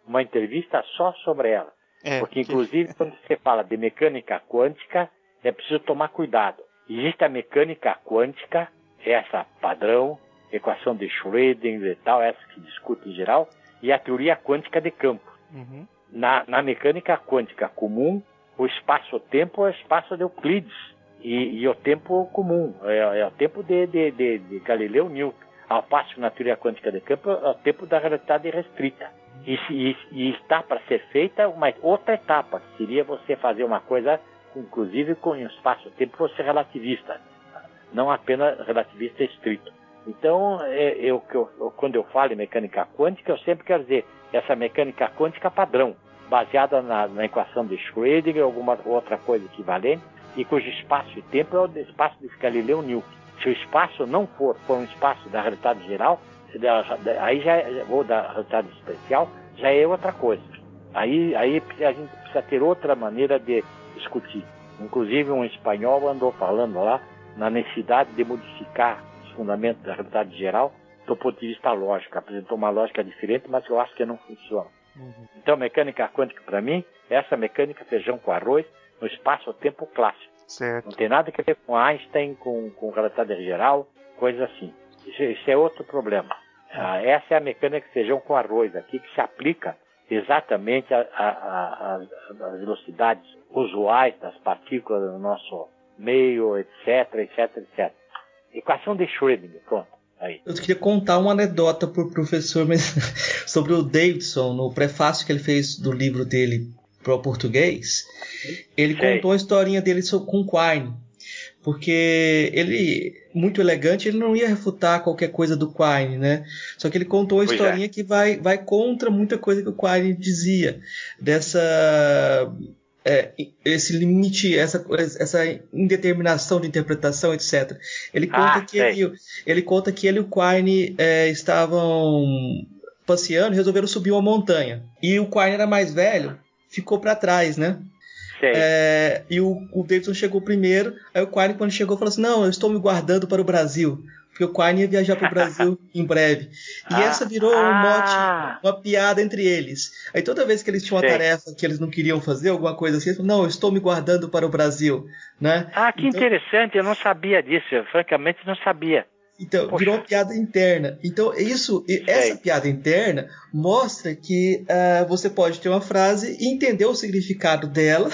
uma entrevista só sobre ela. Porque, inclusive, quando você fala de mecânica quântica, é preciso tomar cuidado. Existe a mecânica quântica, essa padrão, equação de Schrödinger e tal, essa que discute em geral, e a teoria quântica de campo. Uhum. Na mecânica quântica comum, o espaço-tempo é o espaço de Euclides, e o tempo comum, é o tempo de Galileu Newton. Ao passo que na teoria quântica de campo é o tempo da relatividade restrita. E está para ser feita uma outra etapa, que seria você fazer uma coisa, inclusive com o espaço-tempo, você relativista, não apenas relativista estrito. Então, quando eu falo em mecânica quântica, eu sempre quero dizer essa mecânica quântica padrão, baseada na equação de Schrödinger, alguma outra coisa equivalente, e cujo espaço e tempo é o espaço de Galileu Newton. Se o espaço não for um espaço da realidade geral, aí ou da realidade especial, já é outra coisa. Aí a gente precisa ter outra maneira de discutir. Inclusive um espanhol andou falando lá na necessidade de modificar os fundamentos da realidade geral do ponto de vista lógico. Apresentou uma lógica diferente, mas eu acho que não funciona. Uhum. Então, mecânica quântica, para mim, é essa mecânica feijão com arroz no espaço-tempo clássico. Certo. Não tem nada a ver com Einstein, com relatividade geral, coisa assim. Isso é outro problema. Essa é a mecânica feijão com arroz aqui, que se aplica exatamente às velocidades usuais das partículas no nosso meio, etc. Equação de Schrödinger, pronto. Aí. Eu queria contar uma anedota para o professor sobre o Davidson, no prefácio que ele fez do livro dele para o português. Ele contou a historinha dele com Quine, porque ele, muito elegante, ele não ia refutar qualquer coisa do Quine, né? Só que ele contou a historinha que vai contra muita coisa que o Quine dizia, esse limite, essa indeterminação de interpretação, etc. Ele conta que ele e o Quine estavam passeando e resolveram subir uma montanha. E o Quine era mais velho, ficou para trás, né? E o Davidson chegou primeiro. Aí o Quine, quando chegou, falou assim: não, eu estou me guardando para o Brasil, porque o Quine ia viajar para o Brasil em breve. E essa virou um mote, uma piada entre eles. Aí toda vez que eles tinham uma tarefa que eles não queriam fazer, alguma coisa assim, eles falaram: não, eu estou me guardando para o Brasil, né? Que interessante, eu não sabia disso, eu francamente não sabia. Então, virou uma piada interna. Então, essa piada interna mostra que você pode ter uma frase e entender o significado dela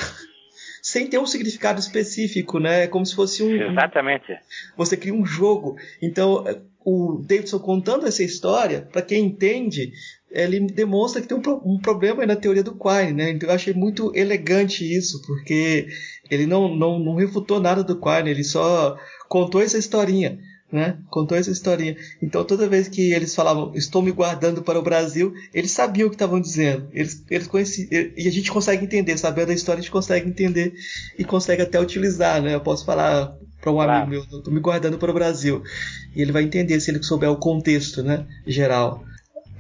sem ter um significado específico, né? É como se fosse Exatamente. Você cria um jogo. Então, o Davidson contando essa história, para quem entende, ele demonstra que tem um problema aí na teoria do Quine, né? Então, eu achei muito elegante isso, porque ele não refutou nada do Quine, ele só contou essa historinha. Né? Contou essa historinha. Então toda vez que eles falavam estou me guardando para o Brasil, eles sabiam o que estavam dizendo. Eles conheciam, e a gente consegue entender, sabendo a história a gente consegue entender e consegue até utilizar, né? Eu posso falar para um amigo meu, estou me guardando para o Brasil, e ele vai entender se ele souber o contexto, né, geral.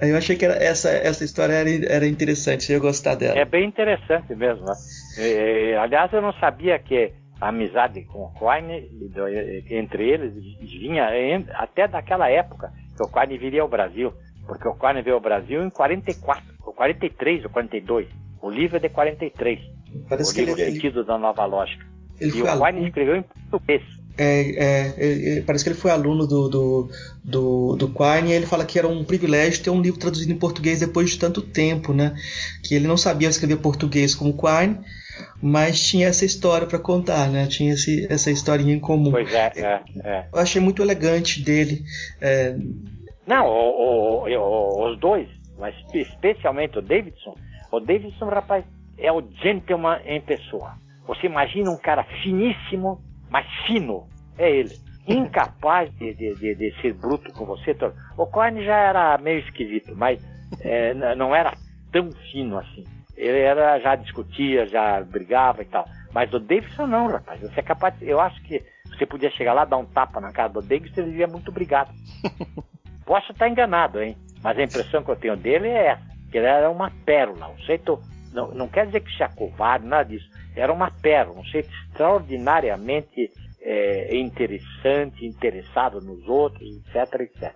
Aí eu achei que essa história era interessante, eu ia gostar dela. É bem interessante mesmo, né? Aliás, eu não sabia que a amizade com o Quine, entre eles, vinha até daquela época que o Quine viria ao Brasil, porque o Quine veio ao Brasil em 44, ou 43 ou 42. O livro é de 43. Parece o livro Sentido da Nova Lógica. E o Quine escreveu em português. Parece que ele foi aluno do Quine, e ele fala que era um privilégio ter um livro traduzido em português depois de tanto tempo, né? Que ele não sabia escrever português como Quine, mas tinha essa história para contar, né? Tinha essa historinha em comum. Pois Eu achei muito elegante dele. Não, os dois, mas especialmente o Davidson. O Davidson, rapaz, é o gentleman em pessoa. Você imagina um cara finíssimo, mas fino. É ele. Incapaz de ser bruto com você. O Quine já era meio esquisito, mas não era tão fino assim. Ele já discutia, já brigava e tal. Mas o Davidson não, rapaz. Você é capaz eu acho que você podia chegar lá, dar um tapa na cara do Davidson, ele iria muito brigado. Posso estar enganado, hein? Mas a impressão que eu tenho dele é essa. que ele era uma pérola, um sujeito, não quer dizer que seja covarde, nada disso, era uma pérola, um sujeito extraordinariamente interessante, interessado nos outros, etc, etc.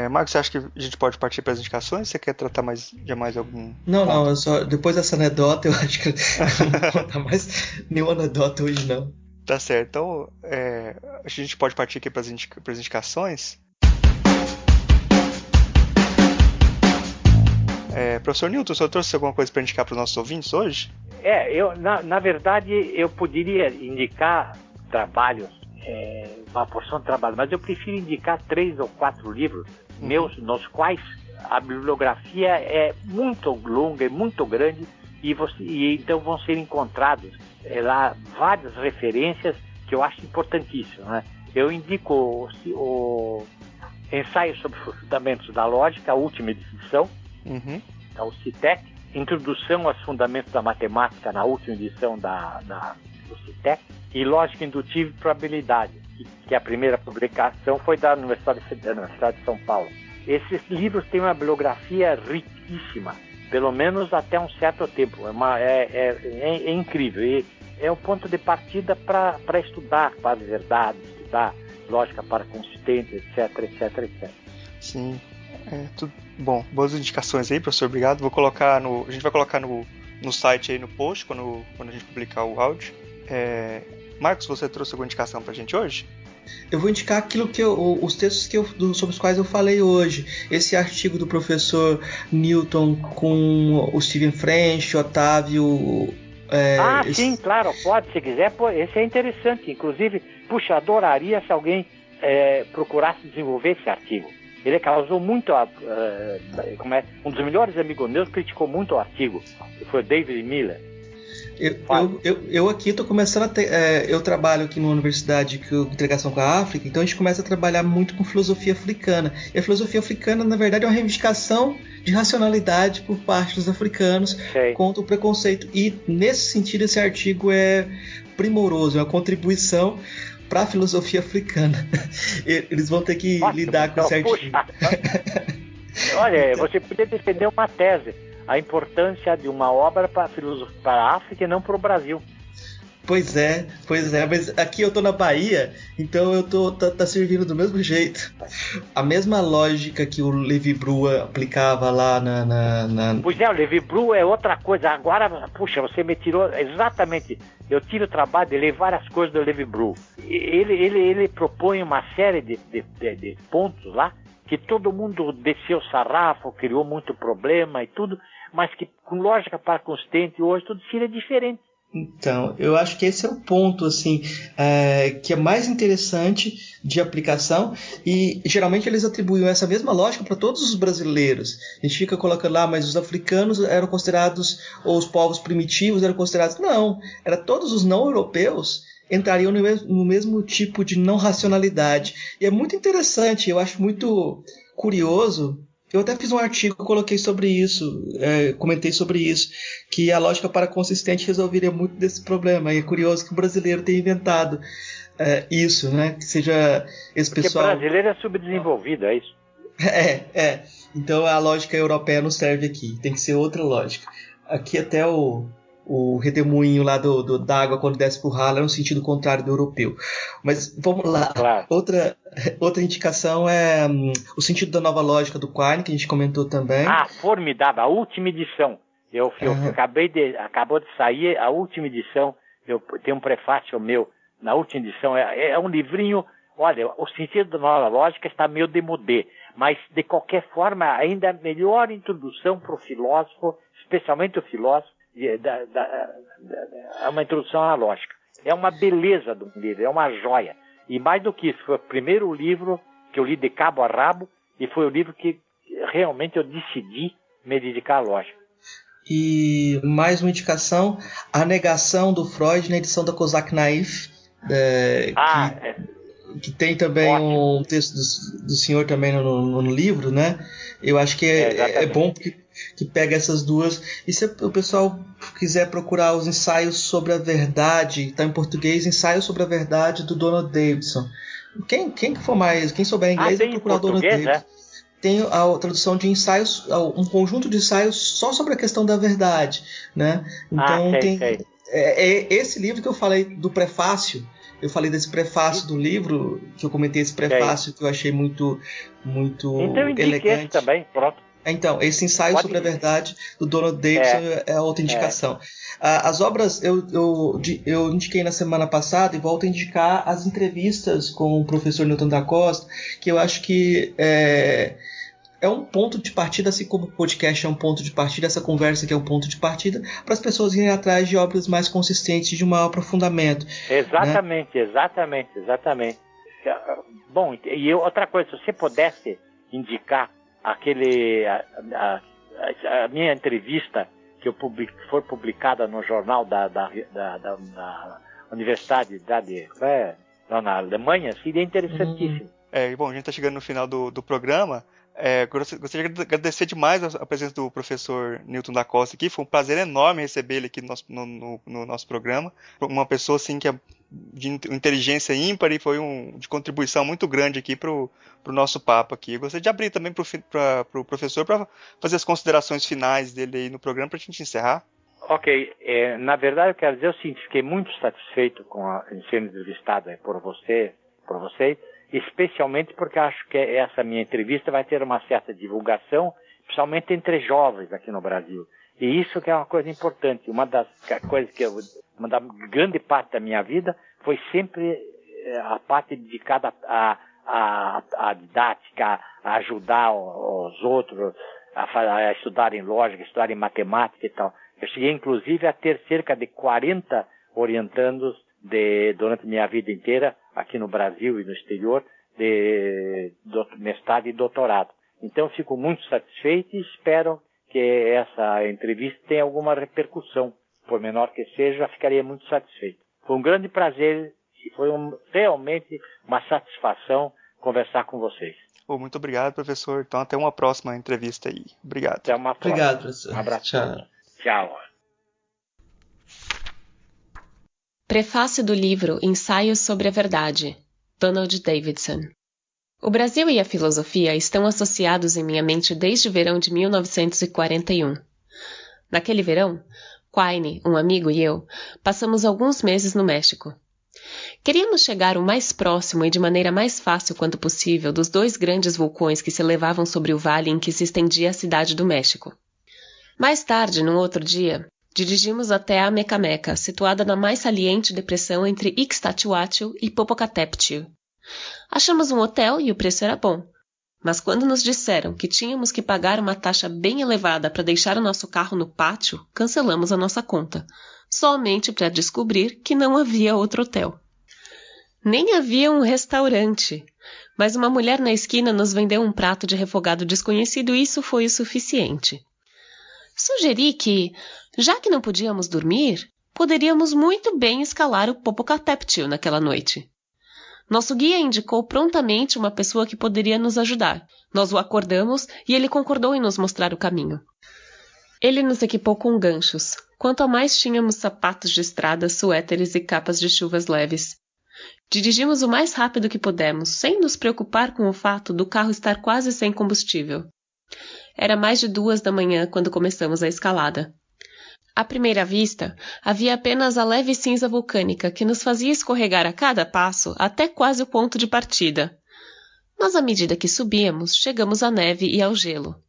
Marcos, você acha que a gente pode partir para as indicações? Você quer tratar de mais algum Não, eu só, depois dessa anedota, eu acho que eu não vou contar mais nenhuma anedota hoje, não. Tá certo, então a gente pode partir aqui para as indicações. Professor Newton, o senhor trouxe alguma coisa para indicar para os nossos ouvintes hoje? Na verdade, eu poderia indicar trabalhos, uma porção de trabalho, mas eu prefiro indicar 3 ou 4 livros meus, nos quais a bibliografia é muito longa, é muito grande, e então vão ser encontrados lá várias referências que eu acho importantíssimas, né? Eu indico o Ensaio sobre os Fundamentos da Lógica, a última edição, é o CITEC, Introdução aos Fundamentos da Matemática, na última edição do CITEC, e Lógica Indutiva e Probabilidade, que a primeira publicação foi da Universidade de São Paulo. Esses livros têm uma bibliografia riquíssima, pelo menos até um certo tempo. É incrível. E é um ponto de partida para estudar quase verdade, estudar lógica para consistente, etc, etc, etc. Sim. Tudo bom. Boas indicações aí, professor. Obrigado. A gente vai colocar no site aí no post quando a gente publicar o áudio. Marcos, você trouxe alguma indicação pra gente hoje? Eu vou indicar aquilo os textos sobre os quais eu falei hoje. Esse artigo do professor Newton com o Steven French, Otávio... Sim, claro, pode, se quiser. Esse é interessante. Inclusive, adoraria se alguém procurasse desenvolver esse artigo. Ele causou muito... um dos melhores amigos meus criticou muito o artigo, que foi o David Miller. Eu aqui estou começando a ter... eu trabalho aqui numa universidade com integração com a África, então a gente começa a trabalhar muito com filosofia africana. E a filosofia africana, na verdade, é uma reivindicação de racionalidade por parte dos africanos contra o preconceito. E, nesse sentido, esse artigo é primoroso, é uma contribuição para a filosofia africana. Eles vão ter que lidar com esse artigo. Olha, você podia defender uma tese, a importância de uma obra para a África e não para o Brasil. Pois é, mas aqui eu tô na Bahia, então tá servindo do mesmo jeito. A mesma lógica que o Lévi-Brou aplicava lá na... Pois o Lévi-Brou é outra coisa. Agora, você me tirou exatamente... Eu tiro o trabalho de ler várias coisas do Lévi-Brou. Ele propõe uma série de pontos lá, que todo mundo desceu o sarrafo, criou muito problema e tudo, mas que com lógica para consistente hoje tudo seria diferente. Então, eu acho que esse é o ponto assim, que é mais interessante de aplicação, e geralmente eles atribuem essa mesma lógica para todos os brasileiros. A gente fica colocando lá, mas os africanos eram considerados, ou os povos primitivos eram considerados. Não, era todos os não europeus entrariam no mesmo tipo de não racionalidade. E é muito interessante, eu acho muito curioso. Eu até fiz um artigo, coloquei sobre isso, comentei sobre isso, que a lógica paraconsistente resolveria muito desse problema. E é curioso que o brasileiro tenha inventado isso, né? Que seja esse pessoal... Porque o brasileiro é subdesenvolvido, é isso? Então a lógica europeia não serve aqui, tem que ser outra lógica. Aqui até o redemoinho lá da água quando desce pro ralo é no sentido contrário do europeu. Mas vamos lá. Claro. Outra indicação é o sentido da nova lógica do Quine, que a gente comentou também. Formidável, a última edição. Acabou de sair a última edição. Eu tenho um prefácio meu na última edição. É um livrinho. Olha, o sentido da nova lógica está meio demodé, mas de qualquer forma ainda a melhor introdução para o filósofo, especialmente o filósofo. É uma introdução à lógica. É uma beleza do livro, é uma joia. E mais do que isso, foi o primeiro livro que eu li de cabo a rabo, e foi o livro que realmente eu decidi me dedicar à lógica. E mais uma indicação, A Negação do Freud, na edição da Kozak Naif, que tem também um texto do senhor também no livro, né? Eu acho que é bom que pega essas duas. E se o pessoal quiser procurar os ensaios sobre a verdade, está em português, Ensaios sobre a Verdade, do Donald Davidson. Quem souber inglês vai procurar o Donald Davidson. tem a tradução de ensaios, um conjunto de ensaios só sobre a questão da verdade, né? Então sei. Esse livro que eu falei do prefácio. Eu falei desse prefácio do livro, que eu comentei esse prefácio que eu achei muito então, elegante. Também, pronto. Então, esse ensaio sobre a verdade do Donald Davidson é outra indicação. As obras eu indiquei na semana passada e volto a indicar as entrevistas com o professor Newton da Costa, que eu acho que é um ponto de partida, assim como o podcast é um ponto de partida, essa conversa aqui é um ponto de partida, para as pessoas irem atrás de obras mais consistentes, de um maior aprofundamento. Exatamente, né? exatamente. Bom, e outra coisa, se você pudesse indicar a minha entrevista que for publicada no jornal da Universidade lá na Alemanha, seria interessantíssimo. Bom, a gente está chegando no final do programa. Gostaria de agradecer demais a presença do professor Newton da Costa aqui. Foi um prazer enorme receber ele aqui no nosso programa. Uma pessoa assim, que é de inteligência ímpar e foi de contribuição muito grande aqui para o nosso papo aqui. Eu gostaria de abrir também para o professor para fazer as considerações finais dele aí no programa para a gente encerrar. Ok. Na verdade, eu quero dizer o seguinte: fiquei muito satisfeito em ser entrevistado por vocês, especialmente porque acho que essa minha entrevista vai ter uma certa divulgação, principalmente entre jovens aqui no Brasil. E isso que é uma coisa importante. Uma da grande parte da minha vida foi sempre a parte dedicada à didática, a ajudar os outros a estudarem lógica, estudarem matemática e tal. Eu cheguei, inclusive, a ter cerca de 40 orientandos durante minha vida inteira, aqui no Brasil e no exterior, de mestrado e doutorado. Então, fico muito satisfeito e espero que essa entrevista tenha alguma repercussão. Por menor que seja, ficaria muito satisfeito. Foi um grande prazer e foi realmente uma satisfação conversar com vocês. Muito obrigado, professor. Então, até uma próxima entrevista aí. Obrigado. Até uma próxima. Obrigado, professor. Um abraço. Tchau. Prefácio do livro Ensaios sobre a Verdade, Donald Davidson. O Brasil e a filosofia estão associados em minha mente desde o verão de 1941. Naquele verão, Quine, um amigo e eu, passamos alguns meses no México. Queríamos chegar o mais próximo e de maneira mais fácil quanto possível dos dois grandes vulcões que se elevavam sobre o vale em que se estendia a cidade do México. Mais tarde, num outro dia, dirigimos até a Mecameca, situada na mais saliente depressão entre Ixtachuatl e Popocatépetl. Achamos um hotel e o preço era bom, mas quando nos disseram que tínhamos que pagar uma taxa bem elevada para deixar o nosso carro no pátio, cancelamos a nossa conta, somente para descobrir que não havia outro hotel. Nem havia um restaurante, mas uma mulher na esquina nos vendeu um prato de refogado desconhecido e isso foi o suficiente. Sugeri que, já que não podíamos dormir, poderíamos muito bem escalar o Popocatépetl naquela noite. Nosso guia indicou prontamente uma pessoa que poderia nos ajudar. Nós o acordamos e ele concordou em nos mostrar o caminho. Ele nos equipou com ganchos. Quanto a mais tínhamos sapatos de estrada, suéteres e capas de chuvas leves. Dirigimos o mais rápido que pudemos, sem nos preocupar com o fato do carro estar quase sem combustível. Era mais de 2 da manhã quando começamos a escalada. À primeira vista, havia apenas a leve cinza vulcânica que nos fazia escorregar a cada passo até quase o ponto de partida. Mas à medida que subíamos, chegamos à neve e ao gelo.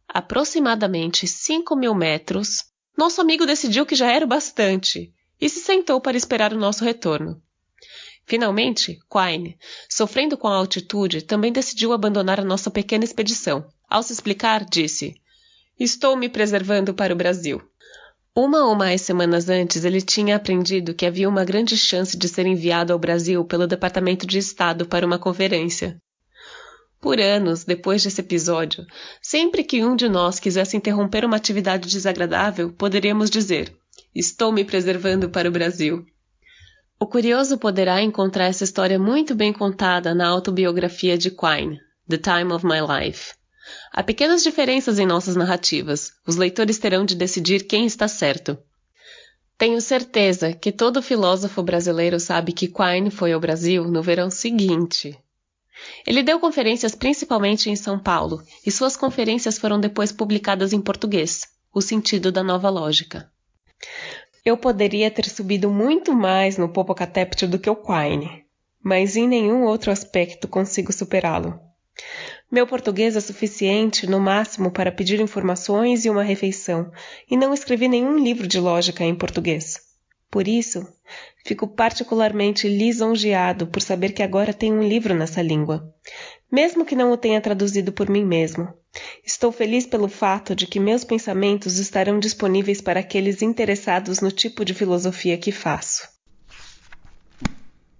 Aproximadamente 5.000 metros, nosso amigo decidiu que já era o bastante e se sentou para esperar o nosso retorno. Finalmente, Quine, sofrendo com a altitude, também decidiu abandonar a nossa pequena expedição. Ao se explicar, disse: "Estou me preservando para o Brasil." Uma ou mais semanas antes, ele tinha aprendido que havia uma grande chance de ser enviado ao Brasil pelo Departamento de Estado para uma conferência. Por anos, depois desse episódio, sempre que um de nós quisesse interromper uma atividade desagradável, poderíamos dizer: "Estou me preservando para o Brasil." O curioso poderá encontrar essa história muito bem contada na autobiografia de Quine, The Time of My Life. Há pequenas diferenças em nossas narrativas. Os leitores terão de decidir quem está certo. Tenho certeza que todo filósofo brasileiro sabe que Quine foi ao Brasil no verão seguinte. Ele deu conferências principalmente em São Paulo, e suas conferências foram depois publicadas em português, O Sentido da Nova Lógica. Eu poderia ter subido muito mais no Popocatépetl do que o Quine, mas em nenhum outro aspecto consigo superá-lo. Meu português é suficiente, no máximo, para pedir informações e uma refeição, e não escrevi nenhum livro de lógica em português. Por isso, fico particularmente lisonjeado por saber que agora tenho um livro nessa língua, mesmo que não o tenha traduzido por mim mesmo. Estou feliz pelo fato de que meus pensamentos estarão disponíveis para aqueles interessados no tipo de filosofia que faço.